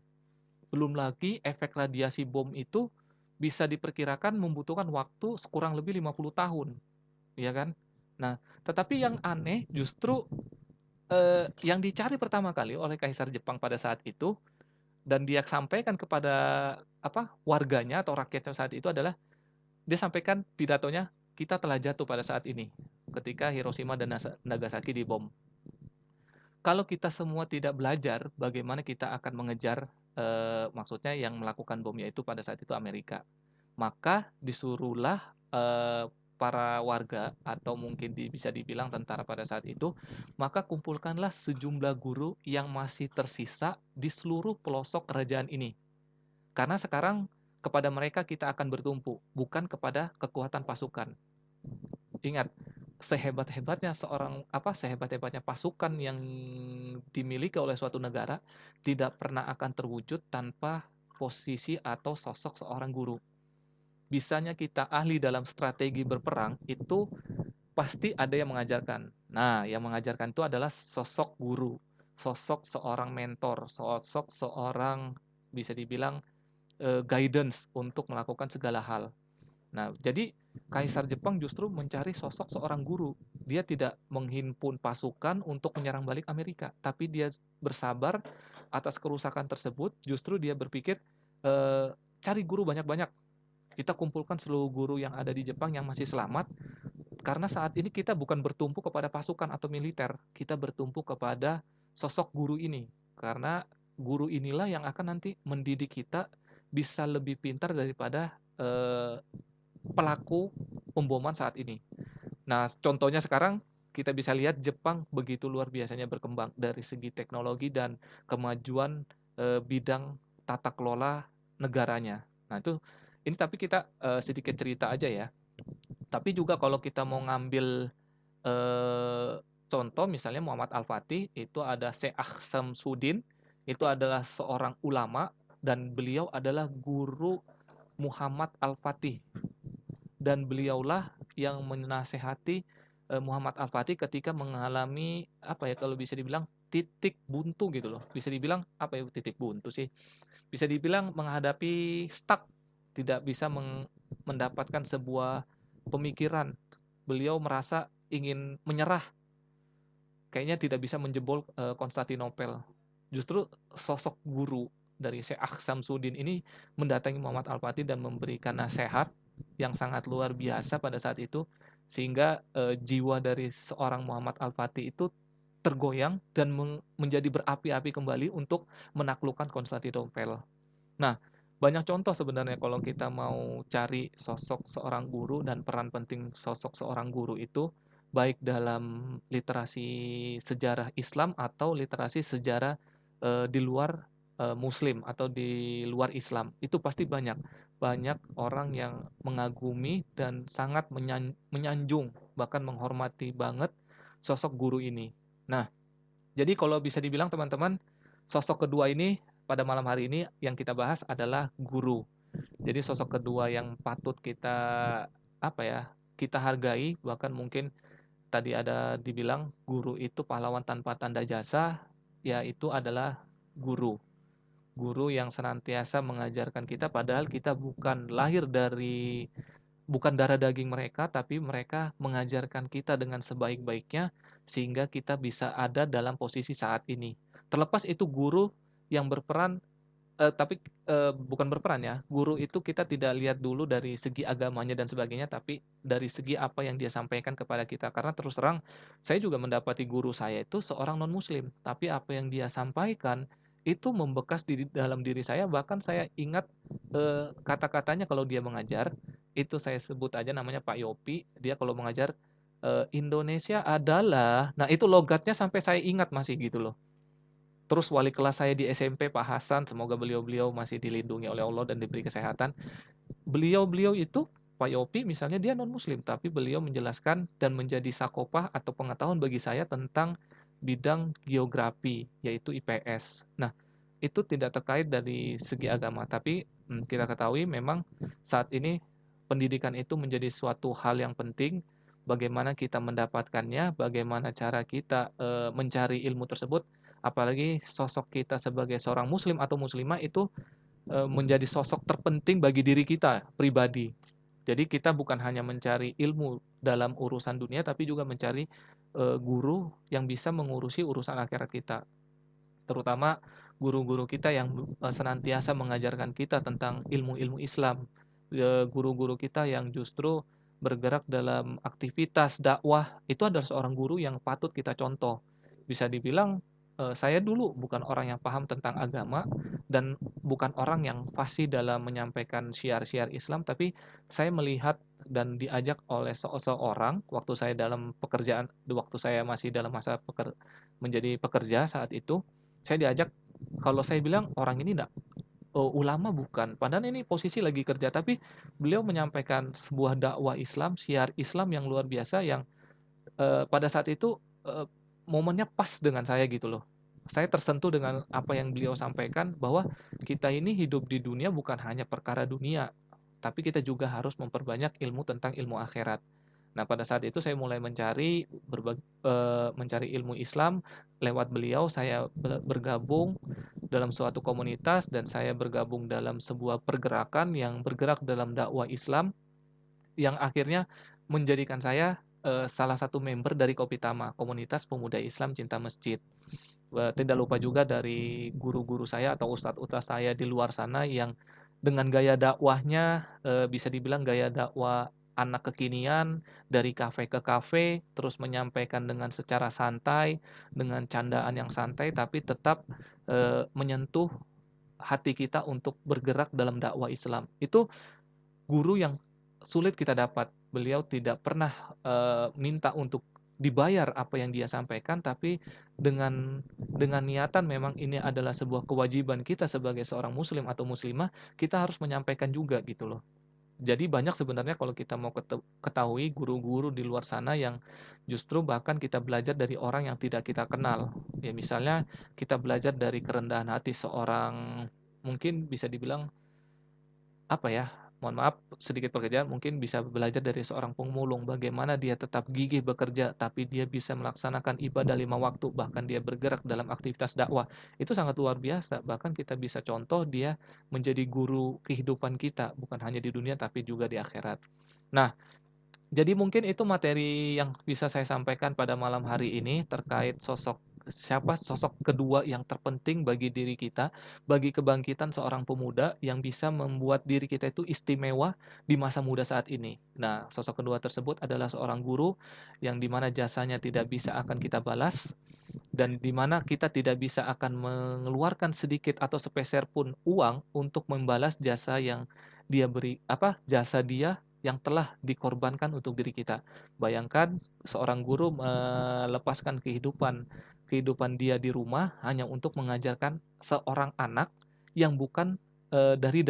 Belum lagi efek radiasi bom itu bisa diperkirakan membutuhkan waktu kurang lebih 50 tahun. Ya kan? Nah, tetapi yang aneh justru yang dicari pertama kali oleh Kaisar Jepang pada saat itu dan dia sampaikan kepada warganya atau rakyatnya saat itu adalah dia sampaikan pidatonya, kita telah jatuh pada saat ini. ketika Hiroshima dan Nagasaki dibom. Kalau kita semua tidak belajar, bagaimana kita akan mengejar, maksudnya yang melakukan bom yaitu pada saat itu Amerika. Maka disuruhlah para warga atau mungkin bisa dibilang tentara pada saat itu, maka kumpulkanlah sejumlah guru yang masih tersisa di seluruh pelosok kerajaan ini. Karena sekarang kepada mereka kita akan bertumpu, bukan kepada kekuatan pasukan. Ingat, sehebat-hebatnya pasukan yang dimiliki oleh suatu negara tidak pernah akan terwujud tanpa posisi atau sosok seorang guru. Bisanya kita ahli dalam strategi berperang itu pasti ada yang mengajarkan. Nah, yang mengajarkan itu adalah sosok guru, sosok seorang mentor, sosok seorang bisa dibilang guidance untuk melakukan segala hal. Nah, jadi Kaisar Jepang justru mencari sosok seorang guru. Dia tidak menghimpun pasukan untuk menyerang balik Amerika, tapi dia bersabar atas kerusakan tersebut. Justru dia berpikir, cari guru banyak-banyak. Kita kumpulkan seluruh guru yang ada di Jepang yang masih selamat, karena saat ini kita bukan bertumpu kepada pasukan atau militer, kita bertumpu kepada sosok guru ini. Karena guru inilah yang akan nanti mendidik kita bisa lebih pintar daripada pelaku pemboman saat ini. Nah, contohnya sekarang kita bisa lihat Jepang begitu luar biasanya berkembang dari segi teknologi dan kemajuan bidang tata kelola negaranya. Nah, itu ini tapi kita sedikit cerita aja ya. Tapi juga kalau kita mau ngambil contoh misalnya Muhammad Al-Fatih itu ada Syekh Samsudin, itu adalah seorang ulama dan beliau adalah guru Muhammad Al-Fatih, dan beliaulah yang menasehati Muhammad Al-Fatih ketika mengalami apa ya, kalau bisa dibilang titik buntu gitu loh. Bisa dibilang apa ya, titik buntu sih. Bisa dibilang menghadapi stuck, tidak bisa mendapatkan sebuah pemikiran. Beliau merasa ingin menyerah, kayaknya tidak bisa menjebol Konstantinopel. Justru sosok guru dari Syekh Samsudin ini mendatangi Muhammad Al-Fatih dan memberikan nasihat yang sangat luar biasa pada saat itu, sehingga jiwa dari seorang Muhammad Al-Fatih itu tergoyang dan menjadi berapi-api kembali untuk menaklukkan Konstantinopel. Nah, banyak contoh sebenarnya kalau kita mau cari sosok seorang guru dan peran penting sosok seorang guru itu, baik dalam literasi sejarah Islam atau literasi sejarah di luar Muslim atau di luar Islam. Itu pasti banyak orang yang mengagumi dan sangat menyanjung, bahkan menghormati banget sosok guru ini. Nah, jadi kalau bisa dibilang teman-teman, sosok kedua ini pada malam hari ini yang kita bahas adalah guru. Jadi sosok kedua yang patut kita apa ya, kita hargai, bahkan mungkin tadi ada dibilang guru itu pahlawan tanpa tanda jasa, yaitu adalah guru. Guru yang senantiasa mengajarkan kita padahal kita bukan darah daging mereka, tapi mereka mengajarkan kita dengan sebaik-baiknya sehingga kita bisa ada dalam posisi saat ini. Terlepas itu guru yang berperan, tapi bukan berperan ya, guru itu kita tidak lihat dulu dari segi agamanya dan sebagainya, tapi dari segi apa yang dia sampaikan kepada kita. Karena terus terang, saya juga mendapati guru saya itu seorang non-muslim, tapi apa yang dia sampaikan itu membekas di dalam diri saya, bahkan saya ingat kata-katanya kalau dia mengajar, itu saya sebut aja namanya Pak Yopi, dia kalau mengajar, Indonesia adalah, nah itu logatnya sampai saya ingat masih gitu loh. Terus wali kelas saya di SMP Pak Hasan, semoga beliau-beliau masih dilindungi oleh Allah dan diberi kesehatan. Beliau-beliau itu Pak Yopi misalnya dia non muslim, tapi beliau menjelaskan dan menjadi sakopah atau pengetahuan bagi saya tentang bidang geografi yaitu IPS. Nah, itu tidak terkait dari segi agama, tapi kita ketahui memang saat ini pendidikan itu menjadi suatu hal yang penting. Bagaimana kita mendapatkannya, bagaimana cara kita mencari ilmu tersebut, apalagi sosok kita sebagai seorang muslim atau muslimah itu menjadi sosok terpenting bagi diri kita pribadi. Jadi kita bukan hanya mencari ilmu dalam urusan dunia, tapi juga mencari guru yang bisa mengurusi urusan akhirat kita. Terutama guru-guru kita yang senantiasa mengajarkan kita tentang ilmu-ilmu Islam. Guru-guru kita yang justru bergerak dalam aktivitas dakwah, itu adalah seorang guru yang patut kita contoh. Bisa dibilang, saya dulu bukan orang yang paham tentang agama dan bukan orang yang fasih dalam menyampaikan syiar-syiar Islam, tapi saya melihat dan diajak oleh seseorang waktu saya masih dalam masa menjadi pekerja saat itu, saya diajak, kalau saya bilang orang ini enggak ulama bukan, padahal ini posisi lagi kerja, tapi beliau menyampaikan sebuah dakwah Islam, syiar Islam yang luar biasa yang, pada saat itu, momennya pas dengan saya gitu loh. Saya tersentuh dengan apa yang beliau sampaikan bahwa kita ini hidup di dunia bukan hanya perkara dunia, tapi kita juga harus memperbanyak ilmu tentang ilmu akhirat. Nah, pada saat itu saya mulai mencari ilmu Islam, lewat beliau saya bergabung dalam suatu komunitas dan saya bergabung dalam sebuah pergerakan yang bergerak dalam dakwah Islam, yang akhirnya menjadikan saya, salah satu member dari Kopitama, Komunitas Pemuda Islam Cinta Masjid. Tidak lupa juga dari guru-guru saya atau ustadz-ustadz saya di luar sana yang dengan gaya dakwahnya, bisa dibilang gaya dakwah anak kekinian, dari kafe ke kafe, terus menyampaikan dengan secara santai, dengan candaan yang santai, tapi tetap, menyentuh hati kita untuk bergerak dalam dakwah Islam. Itu guru yang sulit kita dapat. Beliau tidak pernah, minta untuk dibayar apa yang dia sampaikan, tapi dengan niatan memang ini adalah sebuah kewajiban kita sebagai seorang muslim atau muslimah, kita harus menyampaikan juga gitu loh. Jadi banyak sebenarnya kalau kita mau ketahui guru-guru di luar sana yang justru bahkan kita belajar dari orang yang tidak kita kenal. Ya misalnya kita belajar dari kerendahan hati seorang, mungkin bisa dibilang apa ya, mohon maaf sedikit pekerjaan, mungkin bisa belajar dari seorang pemulung bagaimana dia tetap gigih bekerja tapi dia bisa melaksanakan ibadah 5 waktu, bahkan dia bergerak dalam aktivitas dakwah. Itu sangat luar biasa, bahkan kita bisa contoh dia menjadi guru kehidupan kita, bukan hanya di dunia tapi juga di akhirat. Nah, jadi mungkin itu materi yang bisa saya sampaikan pada malam hari ini terkait sosok kedua yang terpenting bagi diri kita, bagi kebangkitan seorang pemuda yang bisa membuat diri kita itu istimewa di masa muda saat ini. Nah, sosok kedua tersebut adalah seorang guru yang dimana jasanya tidak bisa akan kita balas dan dimana kita tidak bisa akan mengeluarkan sedikit atau sepeser pun uang untuk membalas jasa yang dia beri, jasa dia yang telah dikorbankan untuk diri kita. Bayangkan seorang guru melepaskan kehidupan dia di rumah hanya untuk mengajarkan seorang anak yang bukan dari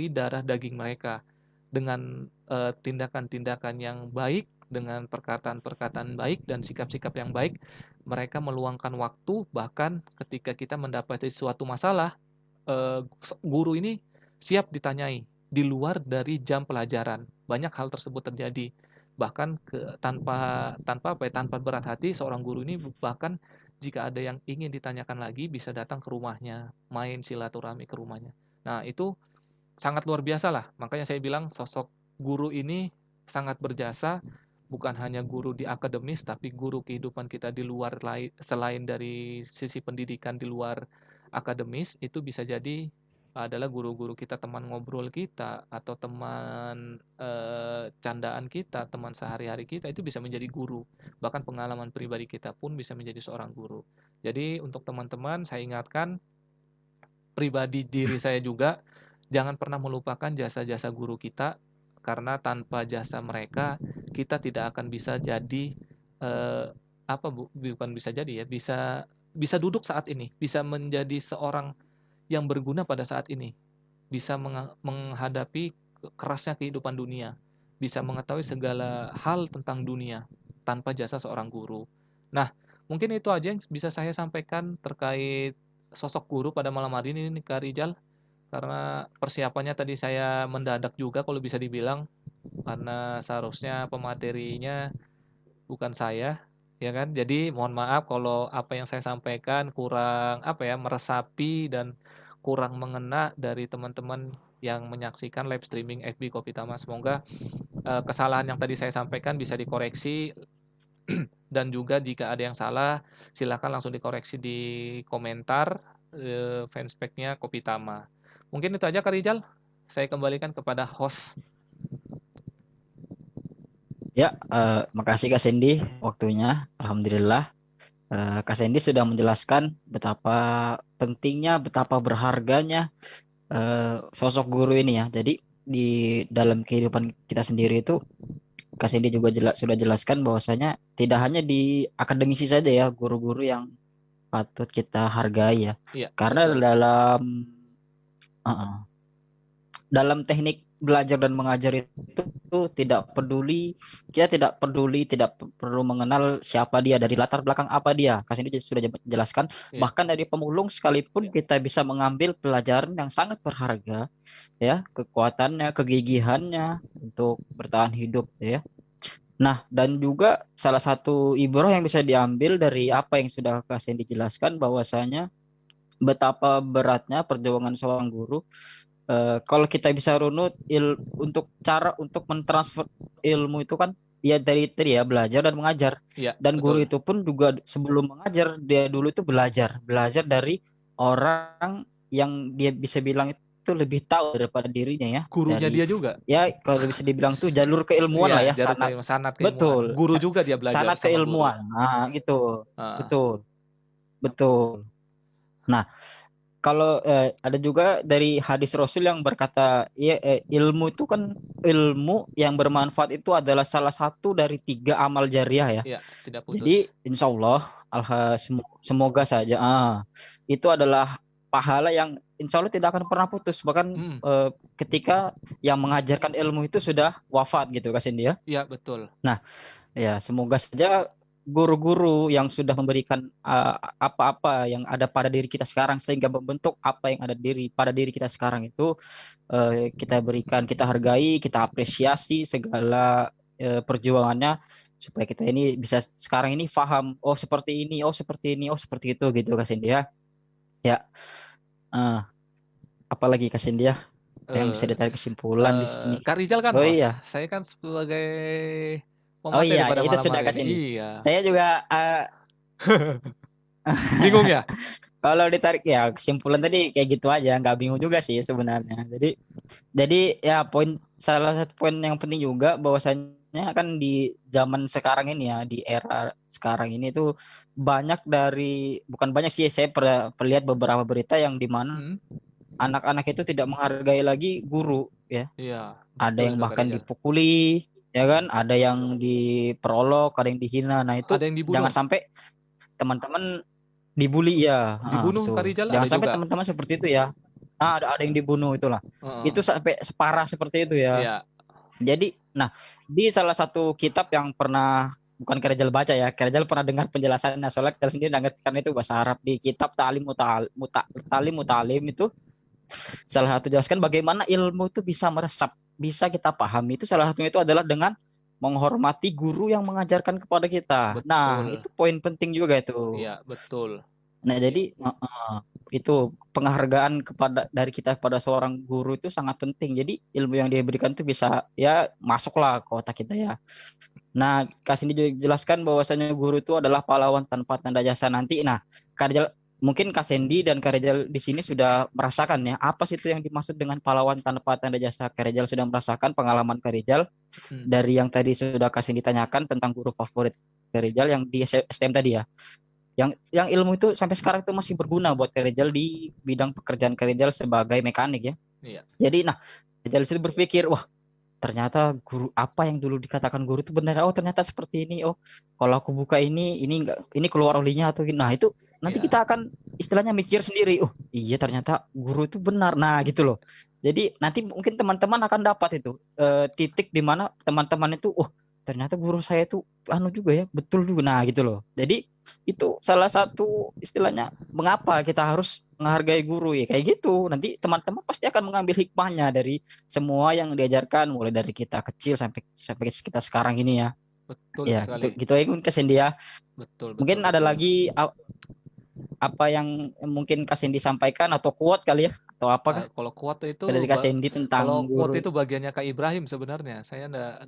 darah daging mereka, dengan tindakan-tindakan yang baik, dengan perkataan-perkataan baik dan sikap-sikap yang baik, mereka meluangkan waktu, bahkan ketika kita mendapati suatu masalah, guru ini siap ditanyai di luar dari jam pelajaran. Banyak hal tersebut terjadi. Bahkan tanpa berat hati seorang guru ini bahkan jika ada yang ingin ditanyakan lagi bisa datang ke rumahnya, main silaturahmi ke rumahnya. Nah, itu sangat luar biasa lah. Makanya saya bilang sosok guru ini sangat berjasa, bukan hanya guru di akademis, tapi guru kehidupan kita di luar, selain dari sisi pendidikan di luar akademis, itu bisa jadi adalah guru-guru kita, teman ngobrol kita, atau teman candaan kita, teman sehari-hari kita, itu bisa menjadi guru. Bahkan pengalaman pribadi kita pun bisa menjadi seorang guru. Jadi untuk teman-teman, saya ingatkan, pribadi diri saya juga, jangan pernah melupakan jasa-jasa guru kita, karena tanpa jasa mereka kita tidak akan bisa jadi, eh, bukan bisa jadi ya, bisa bisa duduk saat ini, bisa menjadi seorang yang berguna pada saat ini, bisa menghadapi kerasnya kehidupan dunia, bisa mengetahui segala hal tentang dunia tanpa jasa seorang guru. Nah, mungkin itu aja yang bisa saya sampaikan terkait sosok guru pada malam hari ini nih, Kak Rijal. Karena persiapannya tadi saya mendadak juga kalau bisa dibilang, karena seharusnya pematerinya bukan saya, ya kan? Jadi mohon maaf kalau apa yang saya sampaikan kurang meresapi dan kurang mengena dari teman-teman yang menyaksikan live streaming FB Kopitama. Semoga kesalahan yang tadi saya sampaikan bisa dikoreksi dan juga jika ada yang salah silakan langsung dikoreksi di komentar fanspage-nya Kopitama. Mungkin itu aja Kak Rijal. Saya kembalikan kepada host. Ya, makasih Kak Sandy waktunya. Alhamdulillah, Kak Sandy sudah menjelaskan betapa pentingnya, betapa berharganya sosok guru ini ya. Jadi di dalam kehidupan kita sendiri itu, Kak Sandy juga sudah jelaskan bahwasanya tidak hanya di akademisi saja ya, guru-guru yang patut kita hargai ya. Iya, Karena betul. uh-uh, dalam teknik belajar dan mengajar itu tidak peduli, kita tidak peduli, tidak perlu mengenal siapa dia, dari latar belakang apa dia. Kasih ini sudah jelaskan, Iya, bahkan dari pemulung sekalipun iya. kita bisa mengambil pelajaran yang sangat berharga ya, kekuatannya, kegigihannya untuk bertahan hidup ya. Nah, dan juga salah satu ibrah yang bisa diambil dari apa yang sudah Kasih dijelaskan bahwasanya betapa beratnya perjuangan seorang guru. Kalau kita bisa runut untuk cara untuk mentransfer ilmu itu kan ya dari tadi ya, belajar dan mengajar. Iya, Dan guru betul. itu pun juga sebelum mengajar dia dulu itu belajar dari orang yang dia bisa bilang itu lebih tahu daripada dirinya ya. Gurunya Dari dia juga. ya kalau bisa dibilang tuh jalur keilmuan Iya, lah ya, jarum sanat. sanat keilmuan. Betul. Guru juga dia belajar Sanat sama guru. keilmuan. Nah, gitu. Heeh. Betul. Betul. Nah, kalau ada juga dari hadis Rasul yang berkata, ya, ilmu itu kan, ilmu yang bermanfaat itu adalah salah satu dari 3 amal jariah ya. Iya, tidak putus. Jadi insya Allah, semoga saja itu adalah pahala yang insya Allah tidak akan pernah putus. Bahkan Hmm, ketika yang mengajarkan ilmu itu sudah wafat gitu Kak Cindy ya. iya betul. Nah, ya, semoga saja guru-guru yang sudah memberikan apa-apa yang ada pada diri kita sekarang sehingga membentuk apa yang ada pada diri kita sekarang itu, kita berikan, kita hargai, kita apresiasi segala perjuangannya supaya kita ini bisa sekarang ini paham, oh seperti ini, oh seperti ini, oh seperti itu gitu Kak Cindy ya. Ya, eh, apalagi Kak Cindy ya yang bisa Eh, ditarik kesimpulan di sini. Kak Rijal kan Oh host. iya. Saya kan sebagai Oh pemateri iya, pada itu malam sudah hari Kak ini. Cindy. Iya. Saya juga Bingung ya? kalau ditarik ya kesimpulan tadi kayak gitu aja, nggak bingung juga sih sebenarnya. Jadi ya salah satu poin yang penting juga bahwasanya kan di zaman sekarang ini ya, di era sekarang ini tuh banyak dari, bukan banyak sih, saya pernah lihat beberapa berita yang di mana Hmm? anak-anak itu tidak menghargai lagi guru ya. Iya, Ada betul yang itu Kak bahkan Rijal. dipukuli ya kan, ada yang diperolok, ada yang dihina. Nah, itu Ada yang jangan dibunuh. sampai teman-teman dibully ya. Dibunuh Kak Betul. Rijal ada Jangan sampai juga. teman-teman seperti itu ya. Ada yang dibunuh itulah. Heeh. Itu sampai separah seperti itu ya. Iya. Jadi, nah, di salah satu kitab yang pernah, bukan Kerajal baca ya, Kerajal pernah dengar penjelasannya, soalnya kita sendiri nggak ngerti karena itu bahasa Arab. Di kitab Talim Mutalim itu salah satu jelaskan bagaimana ilmu itu bisa meresap, bisa kita pahami. Itu salah satunya itu adalah dengan menghormati guru yang mengajarkan kepada kita. Nah, Betul. itu poin penting juga itu. Iya, betul. Nah, Iya. jadi itu penghargaan dari kita kepada seorang guru itu sangat penting. Jadi ilmu yang dia berikan itu bisa ya masuklah ke otak kita ya. Nah, kasih juga jelaskan bahwasanya guru itu adalah pahlawan tanpa tanda jasa nanti. Nah, Karjal, mungkin Kak Sendi dan Kak Rizal di sini sudah merasakan ya, apa sih itu yang dimaksud dengan pahlawan tanpa tanda jasa. Kak Rizal sudah merasakan pengalaman Kak Rizal Hmm. dari yang tadi sudah Kak Sendi tanyakan tentang guru favorit Kak Rizal yang di STM tadi ya. Yang ilmu itu sampai sekarang itu masih berguna buat Kak Rizal di bidang pekerjaan Kak Rizal sebagai mekanik ya. Iya. Jadi nah, Rizal itu berpikir, wah, ternyata guru apa yang dulu dikatakan guru itu benar. Oh, ternyata seperti ini. Oh, kalau aku buka ini enggak, ini keluar olinya atau nah itu nanti Iya. kita akan istilahnya mikir sendiri. Oh, iya ternyata guru itu benar. Nah, gitu loh. Jadi nanti mungkin teman-teman akan dapat itu titik di mana teman-teman itu, oh, ternyata guru saya itu anu juga ya, betul juga. Nah, gitu loh. Jadi itu salah satu istilahnya mengapa kita harus menghargai guru ya kayak gitu. Nanti teman-teman pasti akan mengambil hikmahnya dari semua yang diajarkan mulai dari kita kecil sampai sampai kita sekarang ini ya. Betul Ya, gitu sekali. gitu aja mungkin Kak Cindy ya. Betul, betul, Mungkin ada betul. lagi apa yang mungkin Kak Cindy sampaikan atau quote kali ya atau apakah Kalau quote itu dari Kak Cindy kalau tentang quote guru. itu bagiannya Kak Ibrahim sebenarnya. Saya ndak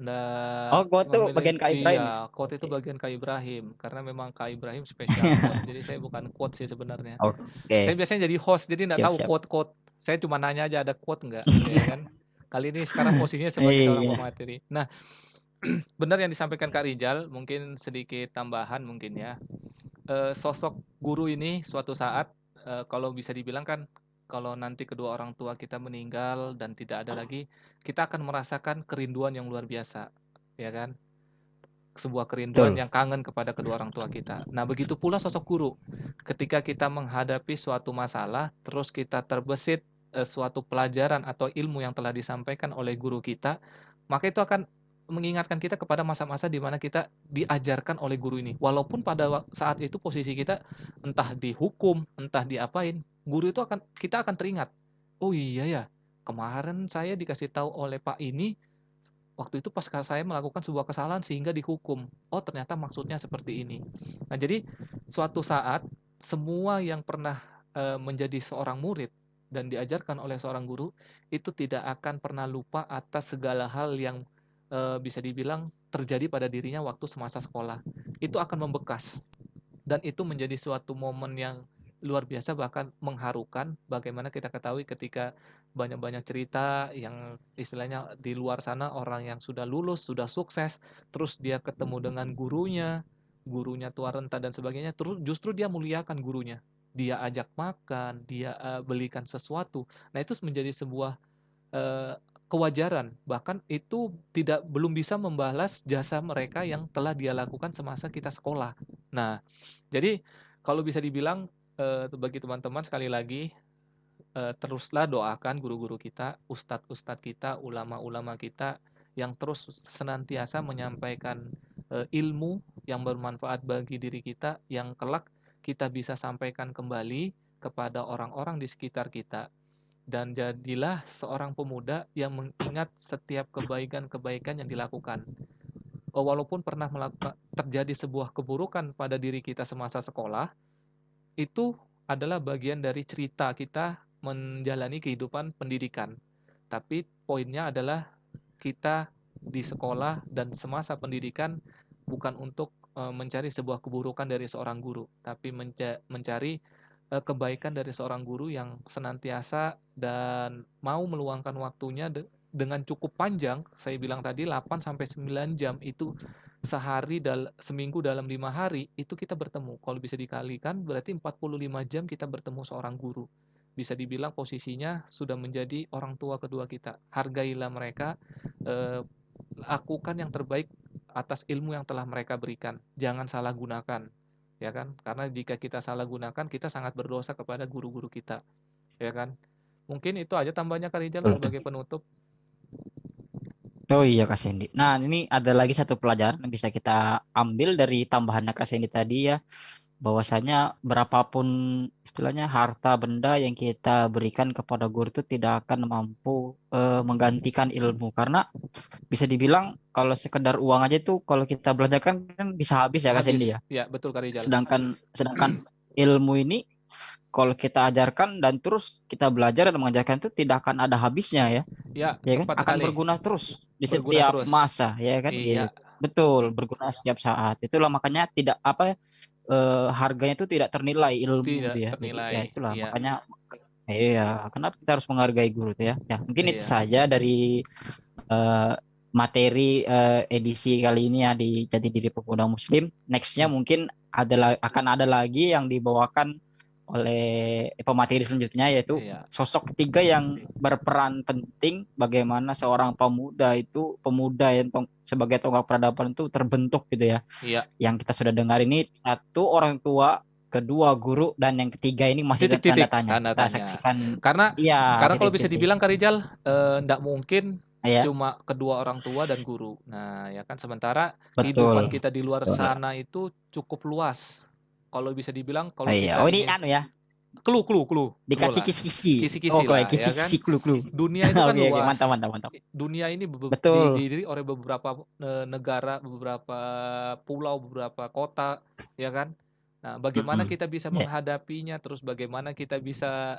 Oh, quote tuh memilih. bagian Kak Iya, Ibrahim ya. quote itu Oke. bagian Kak Ibrahim karena memang Kak Ibrahim spesial quote. Jadi saya bukan quote sih sebenarnya. Oke. Saya biasanya jadi host jadi ndak tahu Siap-siap. quote-quote. Saya cuma nanya aja ada quote nggak, ya kan. Kali ini sekarang posisinya sebagai seorang Iya. pemateri. Nah, Benar yang disampaikan Kak Rijal, mungkin sedikit tambahan mungkin ya. Sosok guru ini suatu saat, kalau bisa dibilang kan, kalau nanti kedua orang tua kita meninggal dan tidak ada lagi, kita akan merasakan kerinduan yang luar biasa, ya kan? Sebuah kerinduan Betul. yang kangen kepada kedua orang tua kita. Nah, begitu pula sosok guru. Ketika kita menghadapi suatu masalah, terus kita terbesit suatu pelajaran atau ilmu yang telah disampaikan oleh guru kita, maka itu akan mengingatkan kita kepada masa-masa di mana kita diajarkan oleh guru ini. Walaupun pada saat itu posisi kita entah dihukum, entah diapain, guru itu kita akan teringat. Oh iya ya, kemarin saya dikasih tahu oleh Pak ini waktu itu pas saya melakukan sebuah kesalahan sehingga dihukum. Oh, ternyata maksudnya seperti ini. Nah, jadi suatu saat semua yang pernah menjadi seorang murid dan diajarkan oleh seorang guru itu tidak akan pernah lupa atas segala hal yang bisa dibilang terjadi pada dirinya waktu semasa sekolah. Itu akan membekas dan itu menjadi suatu momen yang luar biasa bahkan mengharukan bagaimana kita ketahui ketika banyak-banyak cerita yang istilahnya di luar sana orang yang sudah lulus, sudah sukses, terus dia ketemu dengan gurunya tua renta dan sebagainya, terus justru dia muliakan gurunya. Dia ajak makan, dia belikan sesuatu. Nah, itu menjadi sebuah eee, kewajaran, bahkan itu belum bisa membalas jasa mereka yang telah dia lakukan semasa kita sekolah. Nah, jadi kalau bisa dibilang, bagi teman-teman sekali lagi, teruslah doakan guru-guru kita, ustadz-ustadz kita, ulama-ulama kita yang terus senantiasa menyampaikan, ilmu yang bermanfaat bagi diri kita, yang kelak kita bisa sampaikan kembali kepada orang-orang di sekitar kita. Dan jadilah seorang pemuda yang mengingat setiap kebaikan-kebaikan yang dilakukan. Walaupun pernah terjadi sebuah keburukan pada diri kita semasa sekolah, itu adalah bagian dari cerita kita menjalani kehidupan pendidikan. Tapi poinnya adalah kita di sekolah dan semasa pendidikan bukan untuk mencari sebuah keburukan dari seorang guru, tapi mencari kebaikan dari seorang guru yang senantiasa dan mau meluangkan waktunya dengan cukup panjang. Saya bilang tadi 8 sampai 9 jam itu seminggu dalam 5 hari itu kita bertemu. Kalau bisa dikalikan berarti 45 jam kita bertemu seorang guru. Bisa dibilang posisinya sudah menjadi orang tua kedua kita. Hargailah mereka, eh, lakukan yang terbaik atas ilmu yang telah mereka berikan. Jangan salah gunakan, ya kan? Karena jika kita salah gunakan, kita sangat berdosa kepada guru-guru kita, ya kan? Mungkin itu aja tambahnya Kak Rijal Betul, sebagai penutup. Oh iya Kak Sandy. Nah ini ada lagi satu pelajaran yang bisa kita ambil dari tambahannya Kak Sandy tadi ya, bahwasanya berapapun istilahnya harta benda yang kita berikan kepada guru itu tidak akan mampu menggantikan ilmu, karena bisa dibilang kalau sekedar uang aja tuh kalau kita belanjakan kan bisa habis ya Kak Sandy Habis, ya. ya betul Kak Rijal. Sedangkan ilmu ini kalau kita ajarkan dan terus kita belajar dan mengajarkan itu tidak akan ada habisnya ya. Ya, Ya kan, tepat akan sekali. berguna terus di Berguna setiap terus. masa ya kan Iya, gitu. Betul, berguna setiap saat. Itulah makanya tidak apa ya, harganya itu tidak ternilai ilmu tidak gitu ya. Jadi ya ternilai. itulah Iya, makanya iya, kenapa kita harus menghargai guru tuh ya. Ya, mungkin itu iya. saja dari eh, materi edisi kali ini ya di Jati Diri Pemuda Muslim. Nextnya Hmm. mungkin akan ada lagi yang dibawakan oleh pemateri selanjutnya, yaitu Iya, sosok ketiga yang berperan penting bagaimana seorang pemuda yang sebagai tonggak peradaban itu terbentuk gitu ya. iya. Yang kita sudah dengar ini, satu orang tua, kedua guru, dan yang ketiga ini masih tanda Titik-titik tanya. tanda Kita tanya. saksikan, Karena iya, karena kalau bisa titik-titik. dibilang Kak Rijal, ndak mungkin Ya, cuma kedua orang tua dan guru. Nah, ya kan sementara kehidupan betul. kita di luar Betul. sana itu cukup luas. Kalau bisa dibilang Oh kalau iya, kita oh ini ingin anu ya, clue dikasih lah. kisi-kisi. Oh, Kisi-kisi kayak lah ya kan. kisi-kisi clue-clue. Dunia itu kan Oke, oke, luas. mantap, mantap, mantap. Dunia ini Betul, didiri oleh beberapa negara, beberapa pulau, beberapa kota, ya kan? Nah, bagaimana mm-mm. kita bisa Ya, menghadapinya, terus bagaimana kita bisa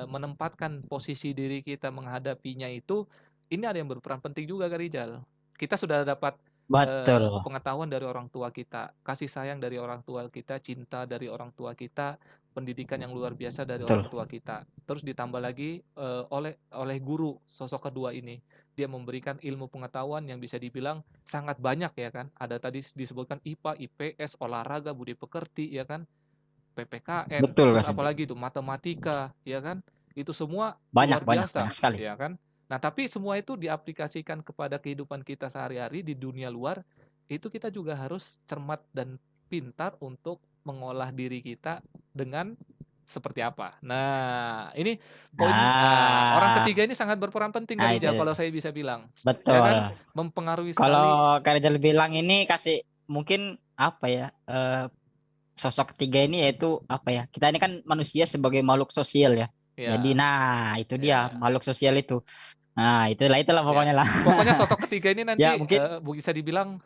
menempatkan posisi diri kita menghadapinya itu, ini ada yang berperan penting juga, Kak Rijal. Kita sudah dapat betul, pengetahuan dari orang tua kita, kasih sayang dari orang tua kita, cinta dari orang tua kita, pendidikan yang luar biasa dari orang betul. tua kita. Terus ditambah lagi oleh guru sosok kedua ini. dia memberikan ilmu pengetahuan yang bisa dibilang sangat banyak ya kan. Ada tadi disebutkan IPA, IPS, olahraga, budi pekerti ya kan, PPKN, Betul terus Kak Sendi. apalagi itu matematika ya kan. Itu semua Banyak luar banyak biasa banyak sekali. ya kan. Nah, tapi semua itu diaplikasikan kepada kehidupan kita sehari-hari di dunia luar, itu kita juga harus cermat dan pintar untuk mengolah diri kita dengan seperti apa. Nah, ini poin orang Nah, ketiga ini sangat berperan penting nah Kak itu Rijal kalau saya bisa bilang. Ya betul. kan? Mempengaruhi sekali. Kalau Kak Rizal bilang ini kasih mungkin apa ya, sosok ketiga ini yaitu apa ya? Kita ini kan manusia sebagai makhluk sosial ya. Jadi Ya, nah itu dia ya, makhluk sosial itu. Nah itulah ya. pokoknya lah. Pokoknya sosok ketiga ini Ya nanti mungkin bisa dibilang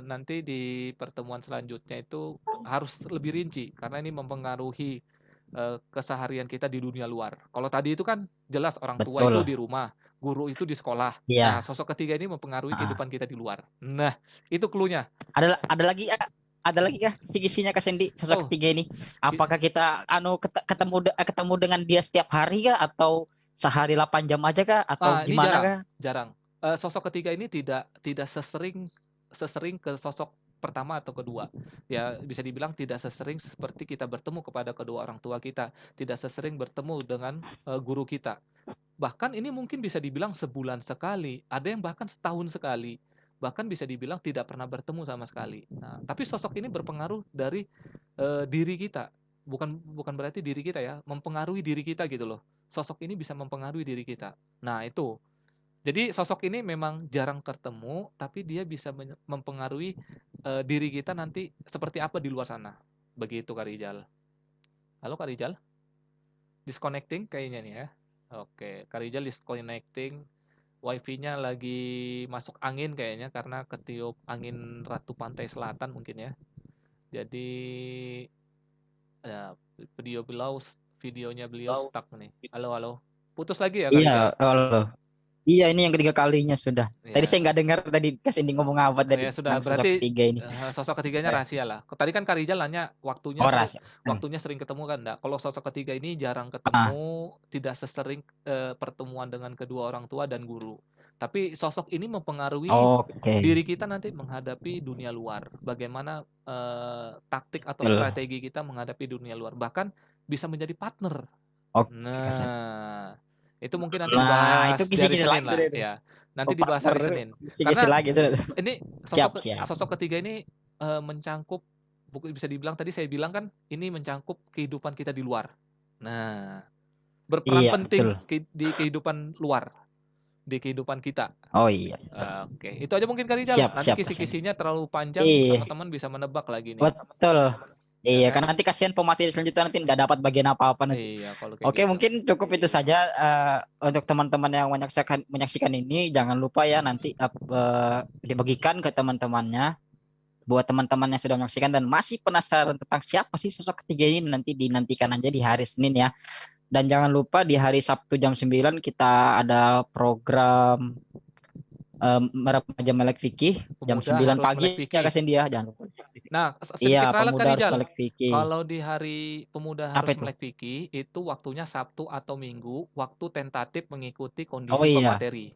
nanti di pertemuan selanjutnya itu harus lebih rinci karena ini mempengaruhi keseharian kita di dunia luar. Kalau tadi itu kan jelas orang tua itu betul. di rumah, guru itu di sekolah. Nah, Iya. sosok ketiga ini mempengaruhi Ah. kehidupan kita di luar. Nah, itu clue-nya. Ada lagi ya? Ada lagi kah kisi-kisinya Kak Sendi sosok Oh, ketiga ini? Apakah kita ketemu dengan dia setiap hari kah atau sehari 8 jam aja kah atau ini gimana jarang, kah? jarang. Sosok ketiga ini tidak sesering sesering ke sosok pertama atau kedua. Ya, bisa dibilang tidak sesering seperti kita bertemu kepada kedua orang tua kita, tidak sesering bertemu dengan guru kita. Bahkan ini mungkin bisa dibilang sebulan sekali, ada yang bahkan setahun sekali. Bahkan bisa dibilang tidak pernah bertemu sama sekali. Nah, tapi sosok ini berpengaruh dari diri kita. Bukan bukan berarti diri kita ya, mempengaruhi diri kita gitu loh. Sosok ini bisa mempengaruhi diri kita. Nah, itu. Jadi sosok ini memang jarang ketemu, tapi dia bisa mempengaruhi diri kita nanti seperti apa di luar sana. Begitu Kak Rijal. Halo Kak Rijal? Disconnecting kayaknya nih ya. Oke, Kak Rijal disconnecting. Wifi-nya lagi masuk angin kayaknya karena ketiup angin Ratu Pantai Selatan mungkin ya. Jadi ya, video beliau videonya beliau stuck nih. Halo, halo. Putus lagi ya Kak Iya, Rijal? Allah. Iya ini yang ketiga kalinya sudah. Tadi saya Ya. nggak dengar tadi Kak Sendi ngomong apa tadi Ya sudah, tentang sosok berarti ketiga ini. sosok ketiganya Eh, rahasia lah. Tadi kan Kak Rijal nanya Oras. waktunya sering ketemu kan enggak? Kalau sosok ketiga ini jarang Ah, ketemu, tidak sesering pertemuan dengan kedua orang tua dan guru. Tapi sosok ini mempengaruhi oke. diri kita nanti menghadapi dunia luar. Bagaimana taktik atau Betul. strategi kita menghadapi dunia luar. Bahkan bisa menjadi partner. Oke, Kak Sendi. Nah, itu mungkin nanti Nah, itu dibahas di hari kisi-kisi Senin lagi sudah lah itu. ya. Nanti Oh, dibahas partner hari Senin. kisi-kisi Karena lagi sudah. ini Siap, sosok siap. sosok ketiga ini mencangkup bisa dibilang tadi saya bilang kan ini mencangkup kehidupan kita di luar. Nah, berperan Iya, betul. penting di kehidupan luar, di kehidupan kita. Oh iya. Oke, itu aja mungkin Kak Rijal. Siap, Nanti siap Kak Sendi. kisi-kisinya terlalu panjang, Iya, teman-teman bisa menebak lagi nih, betul. ya Iya, kan? karena nanti kasihan pemateri selanjutnya nanti nggak dapat bagian apa-apa nanti. Iya, kalau kayak Oke, gitu. mungkin cukup itu saja untuk teman-teman yang menyaksikan ini. Jangan lupa ya nanti dibagikan ke teman-temannya. Buat teman-teman yang sudah menyaksikan dan masih penasaran tentang siapa sih sosok ketiga ini, nanti dinantikan aja di hari Senin ya. Dan jangan lupa di hari Sabtu jam 9 kita ada program remaja melek fikih jam Pemuda 9 harus melek pagi ya fikih. Kak Cindy ya, jangan lupa. Nah, Iya, sedikit ralat Kak pemuda harus Rijal. melek fikih. Kalau di hari pemuda Apa harus itu? melek fikih, itu waktunya Sabtu atau Minggu, waktu tentatif mengikuti Oh kondisi iya. pemateri.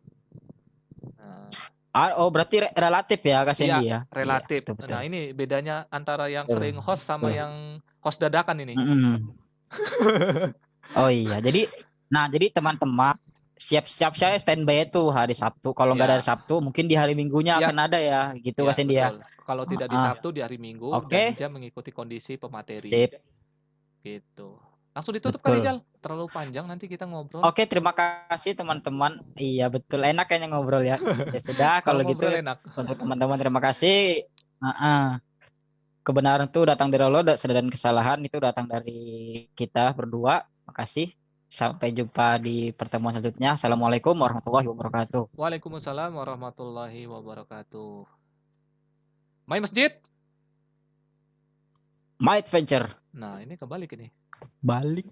Nah, Oh berarti relatif ya Kak iya, Cindy ya. Iya, relatif. betul betul. Nah, ini bedanya antara yang Betul. sering host sama Betul. yang host dadakan ini. Mm-mm. Oh iya. Jadi teman-teman siap-siap saya standby itu hari Sabtu. Kalau nggak ada hari Ya, Sabtu, mungkin di hari Minggunya ya, akan ada ya, gitu ya, Kak Cindy ya. betul. Kalau tidak di Ah, Sabtu, di hari Minggu, dan oke, jam mengikuti kondisi pemateri. sip, Gitu. Langsung ditutup Kak betul. Rijal. Terlalu panjang nanti kita ngobrol. Oke, terima kasih teman-teman. Iya betul, enak kayaknya ngobrol ya. Ya sudah, Kalau kalau gitu ngobrol enak. untuk teman-teman terima kasih. Kebenaran itu datang dari Allah dan kesalahan itu datang dari kita berdua. Makasih. Sampai jumpa di pertemuan selanjutnya. Assalamualaikum warahmatullahi wabarakatuh. Waalaikumsalam warahmatullahi wabarakatuh. Main masjid. My adventure. Nah, ini kebalik ini. Balik.